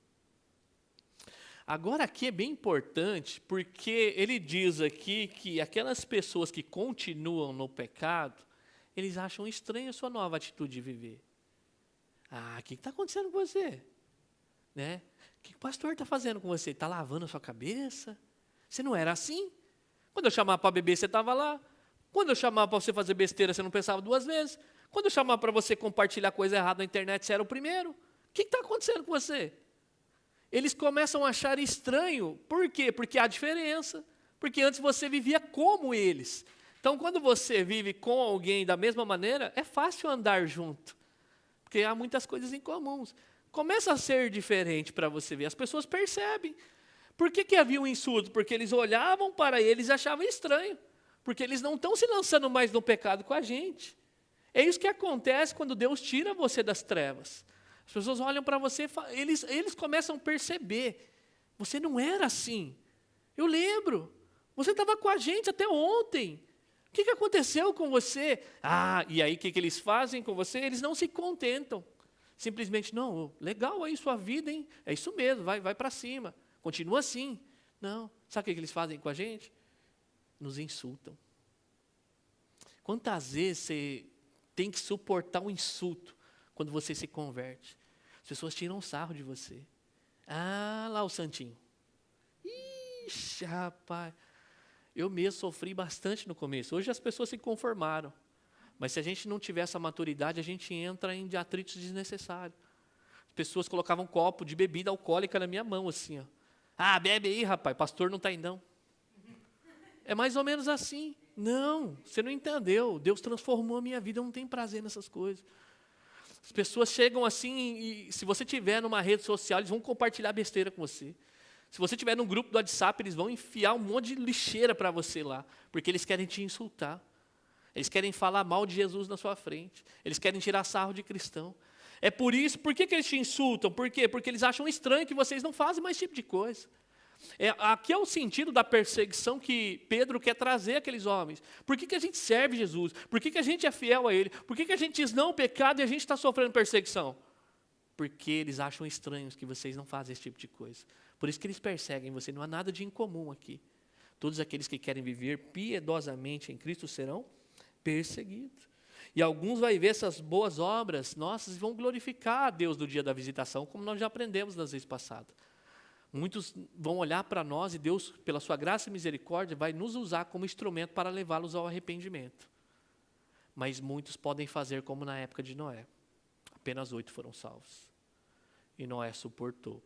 Agora aqui é bem importante, porque ele diz aqui que aquelas pessoas que continuam no pecado, eles acham estranho a sua nova atitude de viver. O que está acontecendo com você? Né? O que o pastor está fazendo com você? Está lavando a sua cabeça? Você não era assim? Quando eu chamava para beber, você estava lá. Quando eu chamava para você fazer besteira, você não pensava duas vezes. Quando eu chamava para você compartilhar coisa errada na internet, você era o primeiro. O que está acontecendo com você? Eles começam a achar estranho. Por quê? Porque há diferença. Porque antes você vivia como eles. Então, quando você vive com alguém da mesma maneira, é fácil andar junto. Porque há muitas coisas em comuns. Começa a ser diferente para você ver. As pessoas percebem. Por que havia um insulto? Porque eles olhavam para eles e achavam estranho. Porque eles não estão se lançando mais no pecado com a gente. É isso que acontece quando Deus tira você das trevas. As pessoas olham para você, eles começam a perceber. Você não era assim. Eu lembro. Você estava com a gente até ontem. O que aconteceu com você? E aí o que eles fazem com você? Eles não se contentam. Simplesmente, não, legal aí sua vida, hein? É isso mesmo, vai para cima. Continua assim. Não. Sabe o que eles fazem com a gente? Nos insultam. Quantas vezes você tem que suportar um insulto quando você se converte? As pessoas tiram sarro de você. Lá o santinho. Ixi, rapaz. Eu mesmo sofri bastante no começo. Hoje as pessoas se conformaram. Mas se a gente não tiver essa maturidade, a gente entra em atritos desnecessários. As pessoas colocavam um copo de bebida alcoólica na minha mão, assim, ó. Bebe aí, rapaz, pastor não está aí não. É mais ou menos assim. Não, você não entendeu. Deus transformou a minha vida, eu não tenho prazer nessas coisas. As pessoas chegam assim, e se você estiver numa rede social, eles vão compartilhar besteira com você. Se você estiver num grupo do WhatsApp, eles vão enfiar um monte de lixeira para você lá, porque eles querem te insultar. Eles querem falar mal de Jesus na sua frente. Eles querem tirar sarro de cristão. É por isso, por que eles te insultam? Por quê? Porque eles acham estranho que vocês não fazem mais esse tipo de coisa. Aqui é o sentido da perseguição que Pedro quer trazer àqueles homens. Por que a gente serve Jesus? Por que a gente é fiel a Ele? Por que a gente diz não ao pecado e a gente está sofrendo perseguição? Porque eles acham estranhos que vocês não fazem esse tipo de coisa. Por isso que eles perseguem você. Não há nada de incomum aqui. Todos aqueles que querem viver piedosamente em Cristo serão perseguidos. E alguns vão ver essas boas obras nossas e vão glorificar a Deus no dia da visitação, como nós já aprendemos nas vezes passadas. Muitos vão olhar para nós e Deus, pela sua graça e misericórdia, vai nos usar como instrumento para levá-los ao arrependimento. Mas muitos podem fazer como na época de Noé. Apenas 8 foram salvos. E Noé suportou.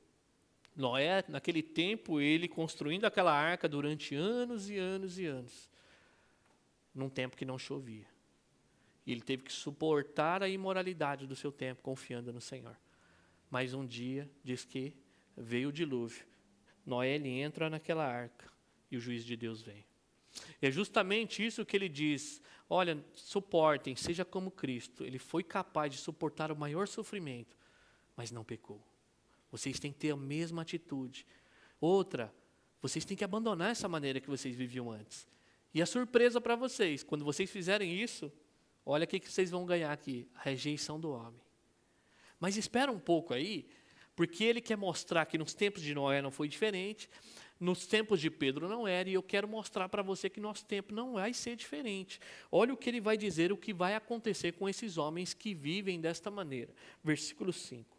Noé, naquele tempo, ele construindo aquela arca durante anos e anos e anos. Num tempo que não chovia. E ele teve que suportar a imoralidade do seu tempo, confiando no Senhor. Mas um dia, diz que veio o dilúvio. Noé, ele entra naquela arca e o juízo de Deus vem. E é justamente isso que ele diz. Olha, suportem, seja como Cristo. Ele foi capaz de suportar o maior sofrimento, mas não pecou. Vocês têm que ter a mesma atitude. Outra, vocês têm que abandonar essa maneira que vocês viviam antes. E a surpresa para vocês, quando vocês fizerem isso, olha o que vocês vão ganhar aqui, a rejeição do homem. Mas espera um pouco aí, porque ele quer mostrar que nos tempos de Noé não foi diferente, nos tempos de Pedro não era, e eu quero mostrar para você que nosso tempo não vai ser diferente. Olha o que ele vai dizer, o que vai acontecer com esses homens que vivem desta maneira. Versículo 5.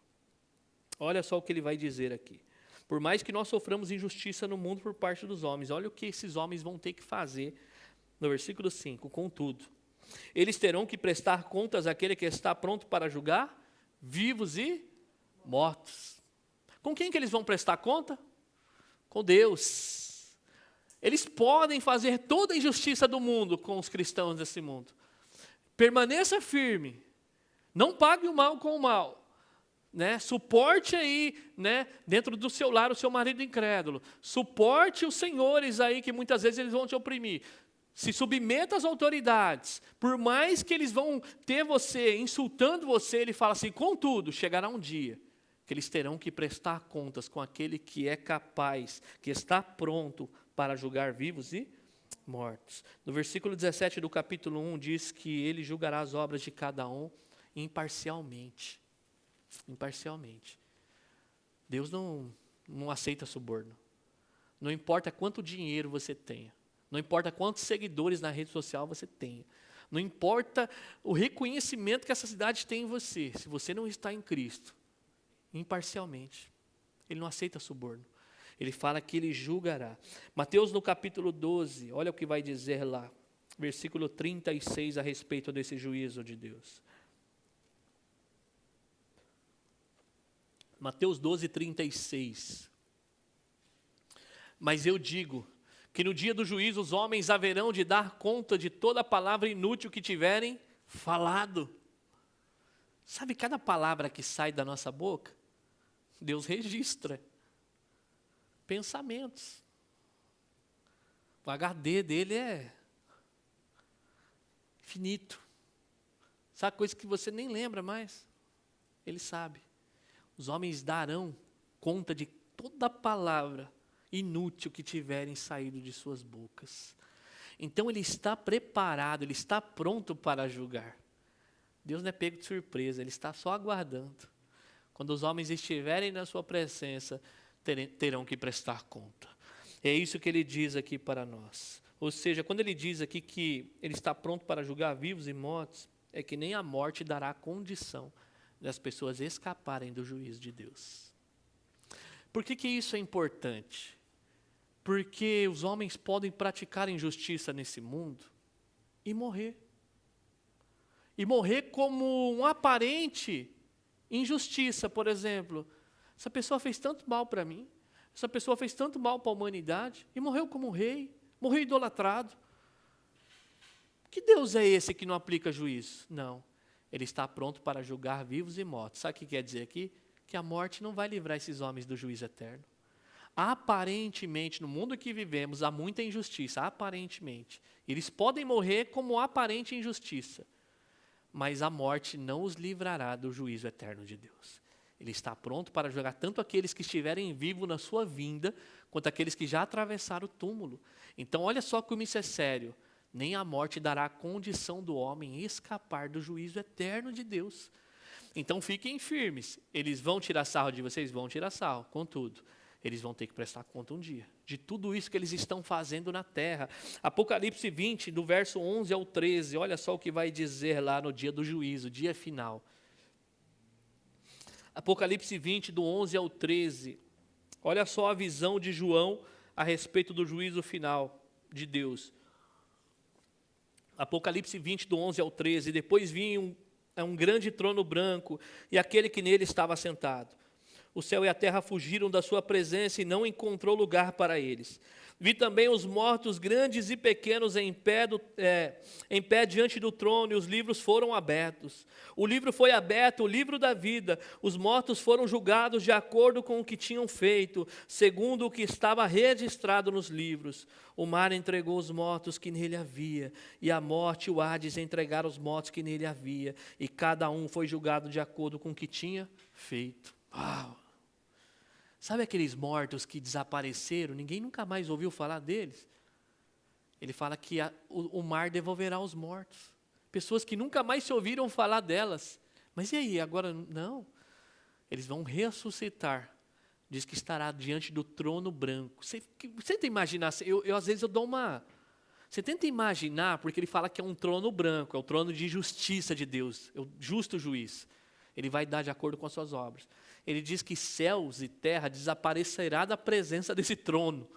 Olha só o que ele vai dizer aqui. Por mais que nós soframos injustiça no mundo por parte dos homens, olha o que esses homens vão ter que fazer no versículo 5. Contudo, eles terão que prestar contas àquele que está pronto para julgar vivos e mortos. Com quem que eles vão prestar conta? Com Deus. Eles podem fazer toda a injustiça do mundo com os cristãos desse mundo. Permaneça firme. Não pague o mal com o mal. Suporte aí, dentro do seu lar, o seu marido incrédulo. Suporte os senhores aí, que muitas vezes eles vão te oprimir. Se submeta às autoridades. Por mais que eles vão ter você, insultando você, ele fala assim, contudo, chegará um dia que eles terão que prestar contas com aquele que é capaz, que está pronto para julgar vivos e mortos. No versículo 17 do capítulo 1 diz que ele julgará as obras de cada um imparcialmente. Imparcialmente. Deus não aceita suborno. Não importa quanto dinheiro você tenha. Não importa quantos seguidores na rede social você tenha. Não importa o reconhecimento que essa cidade tem em você. Se você não está em Cristo, imparcialmente. Ele não aceita suborno. Ele fala que ele julgará. Mateus no capítulo 12, olha o que vai dizer lá. Versículo 36 a respeito desse juízo de Deus. Mateus 12, 36. Mas eu digo que no dia do juízo os homens haverão de dar conta de toda palavra inútil que tiverem falado. Sabe, cada palavra que sai da nossa boca, Deus registra. pensamentos. O HD dele é infinito. Sabe coisa que você nem lembra mais? Ele sabe. Os homens darão conta de toda palavra inútil que tiverem saído de suas bocas. Então ele está preparado, ele está pronto para julgar. Deus não é pego de surpresa, ele está só aguardando. Quando os homens estiverem na sua presença, terão que prestar conta. É isso que ele diz aqui para nós. Ou seja, quando ele diz aqui que ele está pronto para julgar vivos e mortos, é que nem a morte dará condição das pessoas escaparem do juízo de Deus. Por que isso é importante? Porque os homens podem praticar injustiça nesse mundo e morrer. E morrer como um aparente injustiça, por exemplo. Essa pessoa fez tanto mal para mim, essa pessoa fez tanto mal para a humanidade e morreu como um rei, morreu idolatrado. Que Deus é esse que não aplica juízo? Não. Ele está pronto para julgar vivos e mortos. Sabe o que quer dizer aqui? Que a morte não vai livrar esses homens do juízo eterno. Aparentemente, no mundo que vivemos, há muita injustiça. Aparentemente. Eles podem morrer como aparente injustiça. Mas a morte não os livrará do juízo eterno de Deus. Ele está pronto para julgar tanto aqueles que estiverem vivos na sua vinda, quanto aqueles que já atravessaram o túmulo. Então, olha só como isso é sério. Nem a morte dará a condição do homem escapar do juízo eterno de Deus. Então fiquem firmes. Eles vão tirar sarro de vocês? Vão tirar sarro. Contudo, eles vão ter que prestar conta um dia de tudo isso que eles estão fazendo na terra. Apocalipse 20, do verso 11 ao 13. Olha só o que vai dizer lá no dia do juízo, dia final. Apocalipse 20, do 11 ao 13. Olha só a visão de João a respeito do juízo final de Deus. Apocalipse 20, do 11 ao 13, depois vinha um grande trono branco, e aquele que nele estava sentado. O céu e a terra fugiram da sua presença, e não encontrou lugar para eles. Vi também os mortos, grandes e pequenos, em pé diante do trono, e os livros foram abertos. O livro foi aberto, o livro da vida. Os mortos foram julgados de acordo com o que tinham feito, segundo o que estava registrado nos livros. O mar entregou os mortos que nele havia, e a morte e o Hades entregaram os mortos que nele havia, e cada um foi julgado de acordo com o que tinha feito. Uau! Sabe aqueles mortos que desapareceram, ninguém nunca mais ouviu falar deles? Ele fala que o mar devolverá os mortos. Pessoas que nunca mais se ouviram falar delas. Mas e aí, agora não? Eles vão ressuscitar. Diz que estará diante do trono branco. Você tenta imaginar, às vezes eu dou uma... Você tenta imaginar, porque ele fala que é um trono branco, é o trono de justiça de Deus, é o justo juiz. Ele vai dar de acordo com as suas obras. Ele diz que céus e terra desaparecerá da presença desse trono.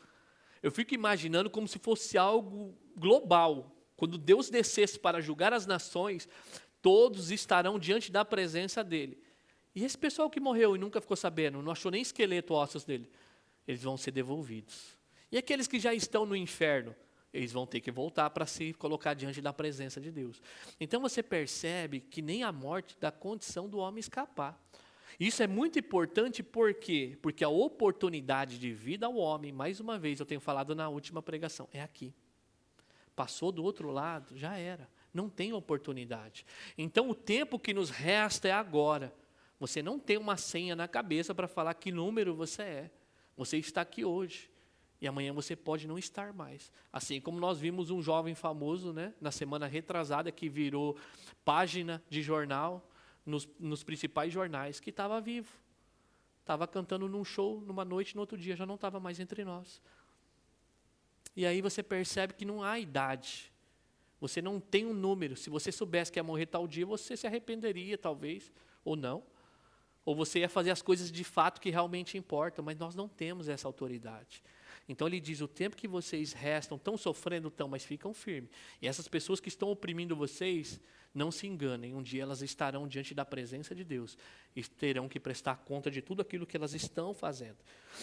Eu fico imaginando como se fosse algo global. Quando Deus descesse para julgar as nações, todos estarão diante da presença dele. E esse pessoal que morreu e nunca ficou sabendo, não achou nem esqueleto, ossos dele, eles vão ser devolvidos. E aqueles que já estão no inferno, eles vão ter que voltar para se colocar diante da presença de Deus. Então você percebe que nem a morte dá condição do homem escapar. Isso é muito importante, por quê? Porque a oportunidade de vida ao homem, mais uma vez, eu tenho falado na última pregação, é aqui. Passou do outro lado, já era. Não tem oportunidade. Então o tempo que nos resta é agora. Você não tem uma senha na cabeça para falar que número você é. Você está aqui hoje. E amanhã você pode não estar mais. Assim como nós vimos um jovem famoso, né, na semana retrasada, que virou página de jornal, nos principais jornais, que estava vivo. Estava cantando num show, numa noite, no outro dia, já não estava mais entre nós. E aí você percebe que não há idade. Você não tem um número. Se você soubesse que ia morrer tal dia, você se arrependeria, talvez, ou não. Ou você ia fazer as coisas de fato que realmente importam, mas nós não temos essa autoridade. Então ele diz, o tempo que vocês restam, estão sofrendo, mas ficam firmes. E essas pessoas que estão oprimindo vocês, não se enganem, um dia elas estarão diante da presença de Deus e terão que prestar conta de tudo aquilo que elas estão fazendo.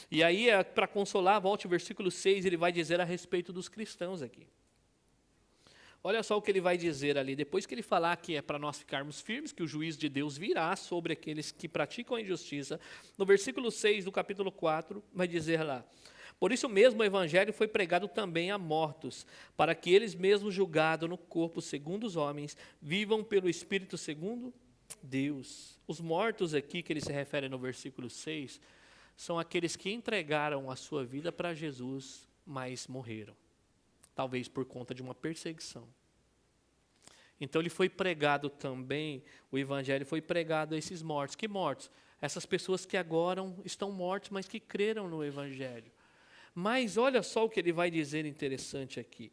E aí, para consolar, volte ao versículo 6, ele vai dizer a respeito dos cristãos aqui. Olha só o que ele vai dizer ali, depois que ele falar que é para nós ficarmos firmes, que o juízo de Deus virá sobre aqueles que praticam a injustiça, no versículo 6 do capítulo 4, vai dizer lá, Por isso mesmo o evangelho foi pregado também a mortos, para que eles mesmos julgados no corpo segundo os homens, vivam pelo Espírito segundo Deus. Os mortos aqui, que ele se refere no versículo 6, são aqueles que entregaram a sua vida para Jesus, mas morreram. Talvez por conta de uma perseguição. Então ele foi pregado também, o evangelho foi pregado a esses mortos. Que mortos? Essas pessoas que agora estão mortos, mas que creram no evangelho. Mas olha só o que ele vai dizer interessante aqui.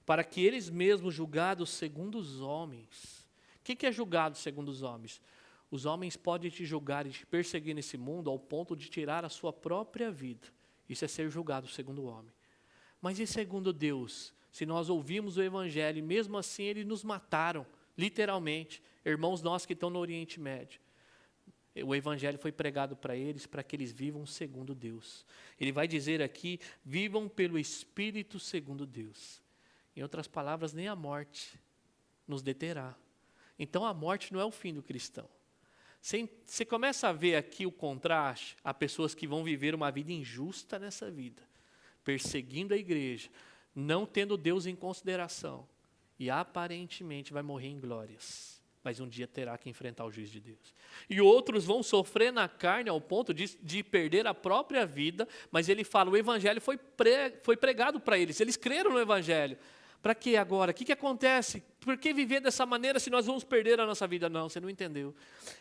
Para que eles mesmos julgados segundo os homens. O que é julgado segundo os homens? Os homens podem te julgar e te perseguir nesse mundo ao ponto de tirar a sua própria vida. Isso é ser julgado segundo o homem. Mas e segundo Deus? Se nós ouvimos o evangelho e mesmo assim eles nos mataram, literalmente, irmãos nossos que estão no Oriente Médio. O evangelho foi pregado para eles, para que eles vivam segundo Deus. Ele vai dizer aqui, vivam pelo Espírito segundo Deus. Em outras palavras, nem a morte nos deterá. Então a morte não é o fim do cristão. Você começa a ver aqui o contraste, a pessoas que vão viver uma vida injusta nessa vida, perseguindo a igreja, não tendo Deus em consideração, e aparentemente vai morrer em glórias. Mas um dia terá que enfrentar o juiz de Deus. E outros vão sofrer na carne ao ponto de perder a própria vida, mas ele fala, o evangelho foi pregado para eles creram no evangelho. Para que agora? O que acontece? Por que viver dessa maneira se nós vamos perder a nossa vida? Não, você não entendeu.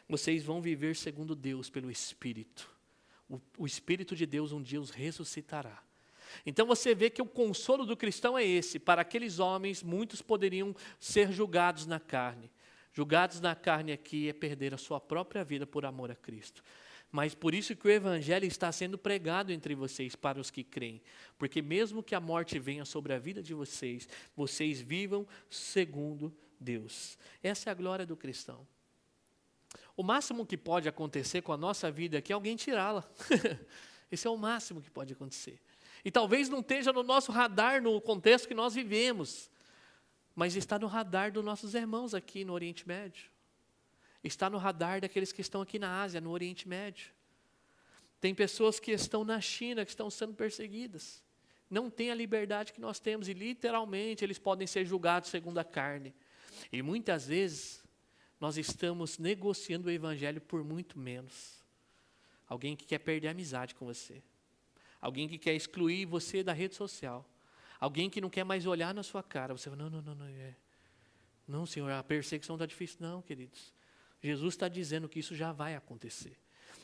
Vocês vão viver segundo Deus, pelo Espírito. O Espírito de Deus um dia os ressuscitará. Então você vê que o consolo do cristão é esse. Para aqueles homens, muitos poderiam ser julgados na carne. Julgados na carne aqui é perder a sua própria vida por amor a Cristo. Mas por isso que o evangelho está sendo pregado entre vocês para os que creem. Porque mesmo que a morte venha sobre a vida de vocês, vocês vivam segundo Deus. Essa é a glória do cristão. O máximo que pode acontecer com a nossa vida aqui é alguém tirá-la. Esse é o máximo que pode acontecer. E talvez não esteja no nosso radar, no contexto que nós vivemos. Mas está no radar dos nossos irmãos aqui no Oriente Médio. Está no radar daqueles que estão aqui na Ásia, no Oriente Médio. Tem pessoas que estão na China, que estão sendo perseguidas. Não têm a liberdade que nós temos e literalmente eles podem ser julgados segundo a carne. E muitas vezes nós estamos negociando o evangelho por muito menos. Alguém que quer perder a amizade com você. Alguém que quer excluir você da rede social. Alguém que não quer mais olhar na sua cara. Você fala, não. Não, Senhor, a perseguição está difícil. Não, queridos. Jesus está dizendo que isso já vai acontecer.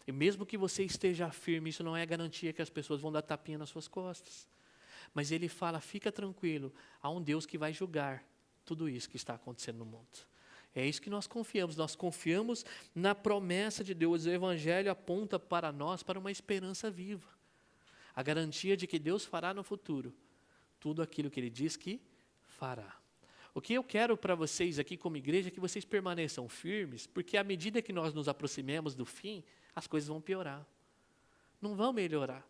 E mesmo que você esteja firme, isso não é garantia que as pessoas vão dar tapinha nas suas costas. Mas ele fala, fica tranquilo, há um Deus que vai julgar tudo isso que está acontecendo no mundo. É isso que nós confiamos na promessa de Deus. O evangelho aponta para nós, para uma esperança viva. A garantia de que Deus fará no futuro tudo aquilo que Ele diz que fará. O que eu quero para vocês aqui como igreja é que vocês permaneçam firmes, porque à medida que nós nos aproximemos do fim, as coisas vão piorar. Não vão melhorar.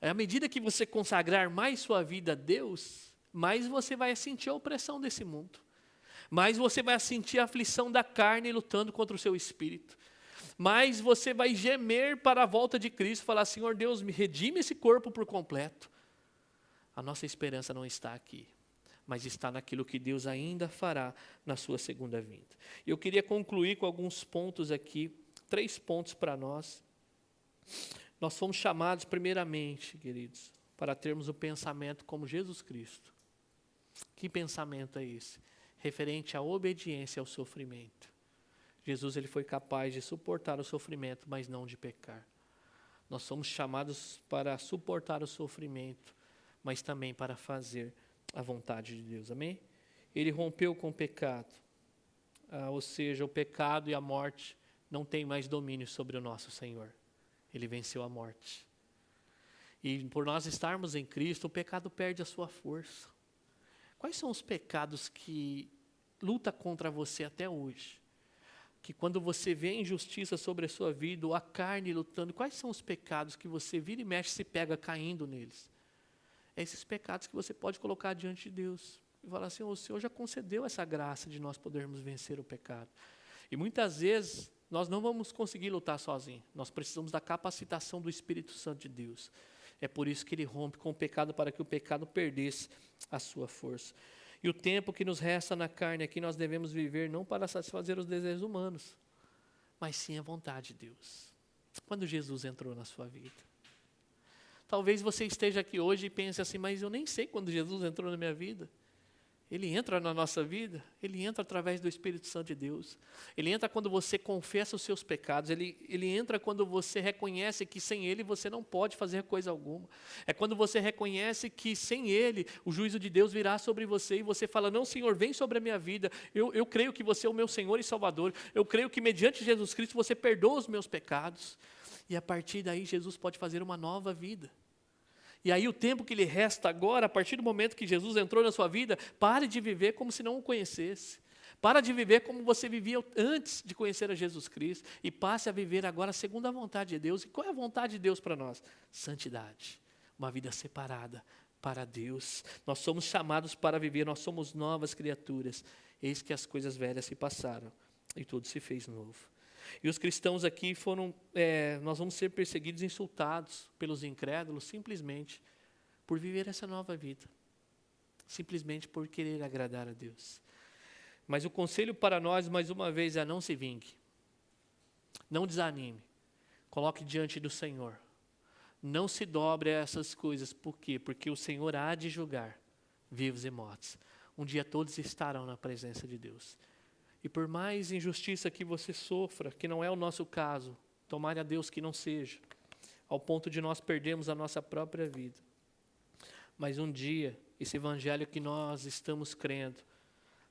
À medida que você consagrar mais sua vida a Deus, mais você vai sentir a opressão desse mundo. Mais você vai sentir a aflição da carne lutando contra o seu espírito. Mais você vai gemer para a volta de Cristo, falar, Senhor Deus, me redime esse corpo por completo. A nossa esperança não está aqui, mas está naquilo que Deus ainda fará na sua segunda vinda. Eu queria concluir com alguns pontos aqui, 3 pontos para nós. Nós fomos chamados primeiramente, queridos, para termos o pensamento como Jesus Cristo. Que pensamento é esse? Referente à obediência ao sofrimento. Jesus ele foi capaz de suportar o sofrimento, mas não de pecar. Nós somos chamados para suportar o sofrimento, mas também para fazer a vontade de Deus, amém? Ele rompeu com o pecado, ou seja, o pecado e a morte não têm mais domínio sobre o nosso Senhor. Ele venceu a morte. E por nós estarmos em Cristo, o pecado perde a sua força. Quais são os pecados que lutam contra você até hoje? Que quando você vê injustiça sobre a sua vida, ou a carne lutando, quais são os pecados que você vira e mexe e se pega caindo neles? É esses pecados que você pode colocar diante de Deus. E falar assim, o Senhor já concedeu essa graça de nós podermos vencer o pecado. E muitas vezes, nós não vamos conseguir lutar sozinhos. Nós precisamos da capacitação do Espírito Santo de Deus. É por isso que ele rompe com o pecado, para que o pecado perdesse a sua força. E o tempo que nos resta na carne aqui, nós devemos viver não para satisfazer os desejos humanos, mas sim a vontade de Deus. Quando Jesus entrou na sua vida. Talvez você esteja aqui hoje e pense assim, mas eu nem sei quando Jesus entrou na minha vida. Ele entra na nossa vida, ele entra através do Espírito Santo de Deus. Ele entra quando você confessa os seus pecados, ele entra quando você reconhece que sem ele você não pode fazer coisa alguma. É quando você reconhece que sem ele o juízo de Deus virá sobre você e você fala, não, Senhor, vem sobre a minha vida. Eu creio que você é o meu Senhor e Salvador. Eu creio que mediante Jesus Cristo você perdoa os meus pecados. E a partir daí Jesus pode fazer uma nova vida. E aí o tempo que lhe resta agora, a partir do momento que Jesus entrou na sua vida, pare de viver como se não o conhecesse. Para de viver como você vivia antes de conhecer a Jesus Cristo. E passe a viver agora segundo a vontade de Deus. E qual é a vontade de Deus para nós? Santidade. Uma vida separada para Deus. Nós somos chamados para viver, nós somos novas criaturas. Eis que as coisas velhas se passaram e tudo se fez novo. E os cristãos aqui nós vamos ser perseguidos, insultados pelos incrédulos, simplesmente por viver essa nova vida. Simplesmente por querer agradar a Deus. Mas o conselho para nós, mais uma vez, é não se vingue. Não desanime. Coloque diante do Senhor. Não se dobre a essas coisas. Por quê? Porque o Senhor há de julgar vivos e mortos. Um dia todos estarão na presença de Deus. E por mais injustiça que você sofra, que não é o nosso caso, tomara a Deus que não seja, ao ponto de nós perdermos a nossa própria vida. Mas um dia, esse evangelho que nós estamos crendo,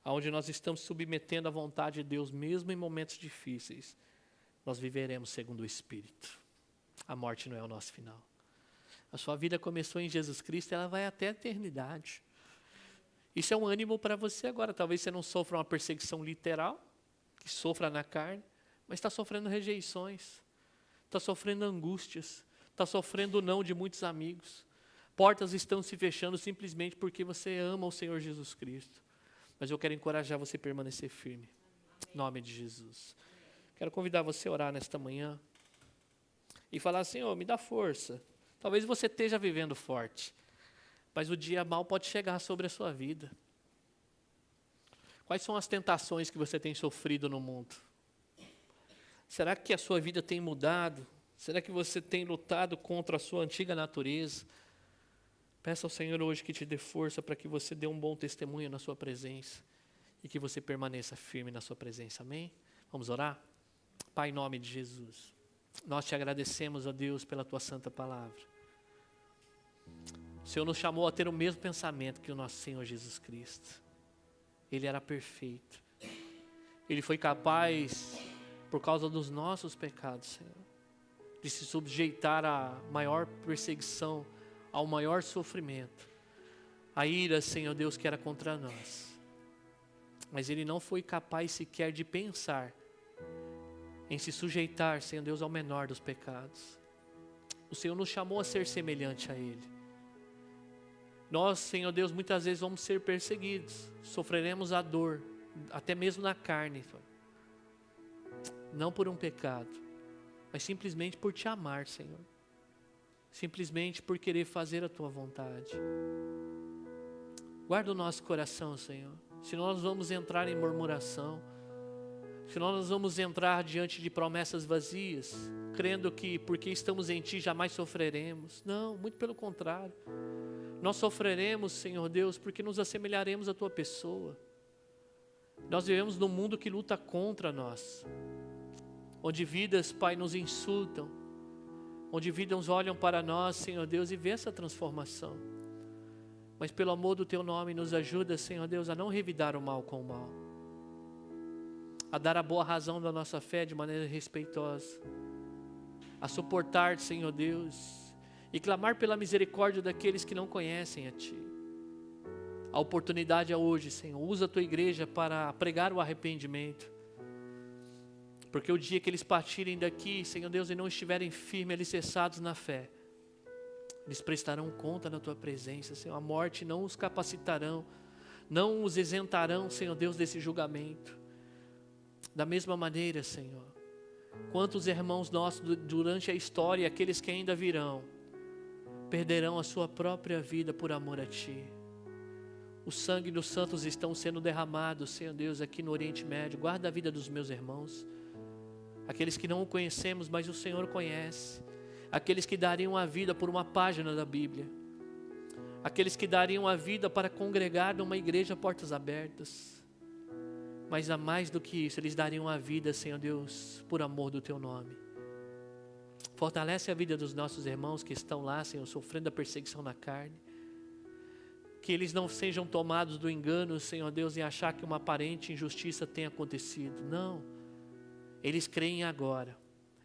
onde nós estamos submetendo à vontade de Deus, mesmo em momentos difíceis, nós viveremos segundo o Espírito. A morte não é o nosso final. A sua vida começou em Jesus Cristo, ela vai até a eternidade. Isso é um ânimo para você agora. Talvez você não sofra uma perseguição literal, que sofra na carne, mas está sofrendo rejeições, está sofrendo angústias, está sofrendo o não de muitos amigos. Portas estão se fechando simplesmente porque você ama o Senhor Jesus Cristo. Mas eu quero encorajar você a permanecer firme. Em nome de Jesus. Quero convidar você a orar nesta manhã e falar, Senhor, me dá força. Talvez você esteja vivendo forte, mas o dia mal pode chegar sobre a sua vida. Quais são as tentações que você tem sofrido no mundo? Será que a sua vida tem mudado? Será que você tem lutado contra a sua antiga natureza? Peça ao Senhor hoje que te dê força para que você dê um bom testemunho na sua presença e que você permaneça firme na sua presença. Amém? Vamos orar? Pai, em nome de Jesus, nós te agradecemos, ó Deus, pela tua santa palavra. O Senhor nos chamou a ter o mesmo pensamento que o nosso Senhor Jesus Cristo. Ele era perfeito. Ele foi capaz, por causa dos nossos pecados, Senhor, de se subjeitar à maior perseguição, ao maior sofrimento. A ira, Senhor Deus, que era contra nós. Mas Ele não foi capaz sequer de pensar em se sujeitar, Senhor Deus, ao menor dos pecados. O Senhor nos chamou a ser semelhante a Ele. Nós, Senhor Deus, muitas vezes vamos ser perseguidos, sofreremos a dor, até mesmo na carne, não por um pecado, mas simplesmente por te amar, Senhor, simplesmente por querer fazer a tua vontade. Guarda o nosso coração, Senhor, senão nós vamos entrar em murmuração, senão nós vamos entrar diante de promessas vazias, crendo que porque estamos em Ti jamais sofreremos. Não, muito pelo contrário. Nós sofreremos, Senhor Deus, porque nos assemelharemos à Tua pessoa. Nós vivemos num mundo que luta contra nós, onde vidas, Pai, nos insultam, onde vidas olham para nós, Senhor Deus, e vê essa transformação. Mas pelo amor do Teu nome, nos ajuda, Senhor Deus, a não revidar o mal com o mal, a dar a boa razão da nossa fé de maneira respeitosa, a suportar, Senhor Deus, e clamar pela misericórdia daqueles que não conhecem a Ti. A oportunidade é hoje, Senhor. Usa a Tua igreja para pregar o arrependimento. Porque o dia que eles partirem daqui, Senhor Deus, e não estiverem firmes, alicerçados na fé, eles prestarão conta na Tua presença, Senhor. A morte não os capacitarão, não os isentarão, Senhor Deus, desse julgamento. Da mesma maneira, Senhor, quantos irmãos nossos durante a história, aqueles que ainda virão, perderão a sua própria vida por amor a Ti. O sangue dos santos estão sendo derramados, Senhor Deus, aqui no Oriente Médio. Guarda a vida dos meus irmãos, aqueles que não o conhecemos, mas o Senhor conhece, aqueles que dariam a vida por uma página da Bíblia, aqueles que dariam a vida para congregar numa igreja portas abertas, mas a mais do que isso, eles dariam a vida, Senhor Deus, por amor do Teu nome. Fortalece a vida dos nossos irmãos que estão lá, Senhor, sofrendo a perseguição na carne, que eles não sejam tomados do engano, Senhor Deus, em achar que uma aparente injustiça tenha acontecido. Não, eles creem agora,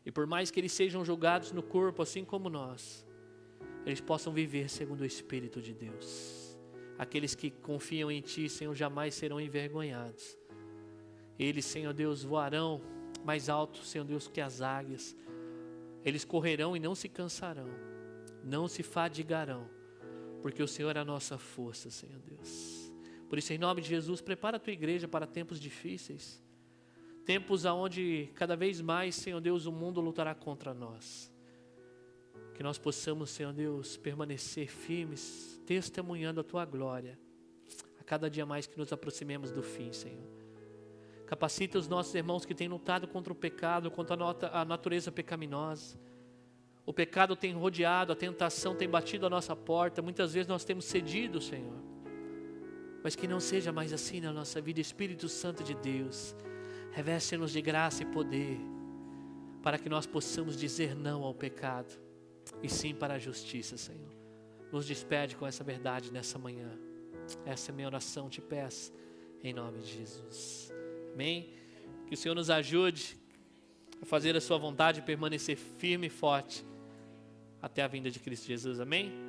e por mais que eles sejam julgados no corpo, assim como nós, eles possam viver segundo o Espírito de Deus. Aqueles que confiam em Ti, Senhor, jamais serão envergonhados. Eles, Senhor Deus, voarão mais alto, Senhor Deus, que as águias. Eles correrão e não se cansarão, não se fadigarão, porque o Senhor é a nossa força, Senhor Deus. Por isso, em nome de Jesus, prepara a Tua igreja para tempos difíceis, tempos onde cada vez mais, Senhor Deus, o mundo lutará contra nós. Que nós possamos, Senhor Deus, permanecer firmes, testemunhando a Tua glória, a cada dia mais que nos aproximemos do fim, Senhor. Capacita os nossos irmãos que têm lutado contra o pecado, contra a natureza pecaminosa. O pecado tem rodeado, a tentação tem batido a nossa porta, muitas vezes nós temos cedido, Senhor. Mas que não seja mais assim na nossa vida. Espírito Santo de Deus, reveste-nos de graça e poder, para que nós possamos dizer não ao pecado, e sim para a justiça, Senhor. Nos despede com essa verdade nessa manhã. Essa é a minha oração, te peço, em nome de Jesus. Amém? Que o Senhor nos ajude a fazer a sua vontade e permanecer firme e forte até a vinda de Cristo Jesus. Amém?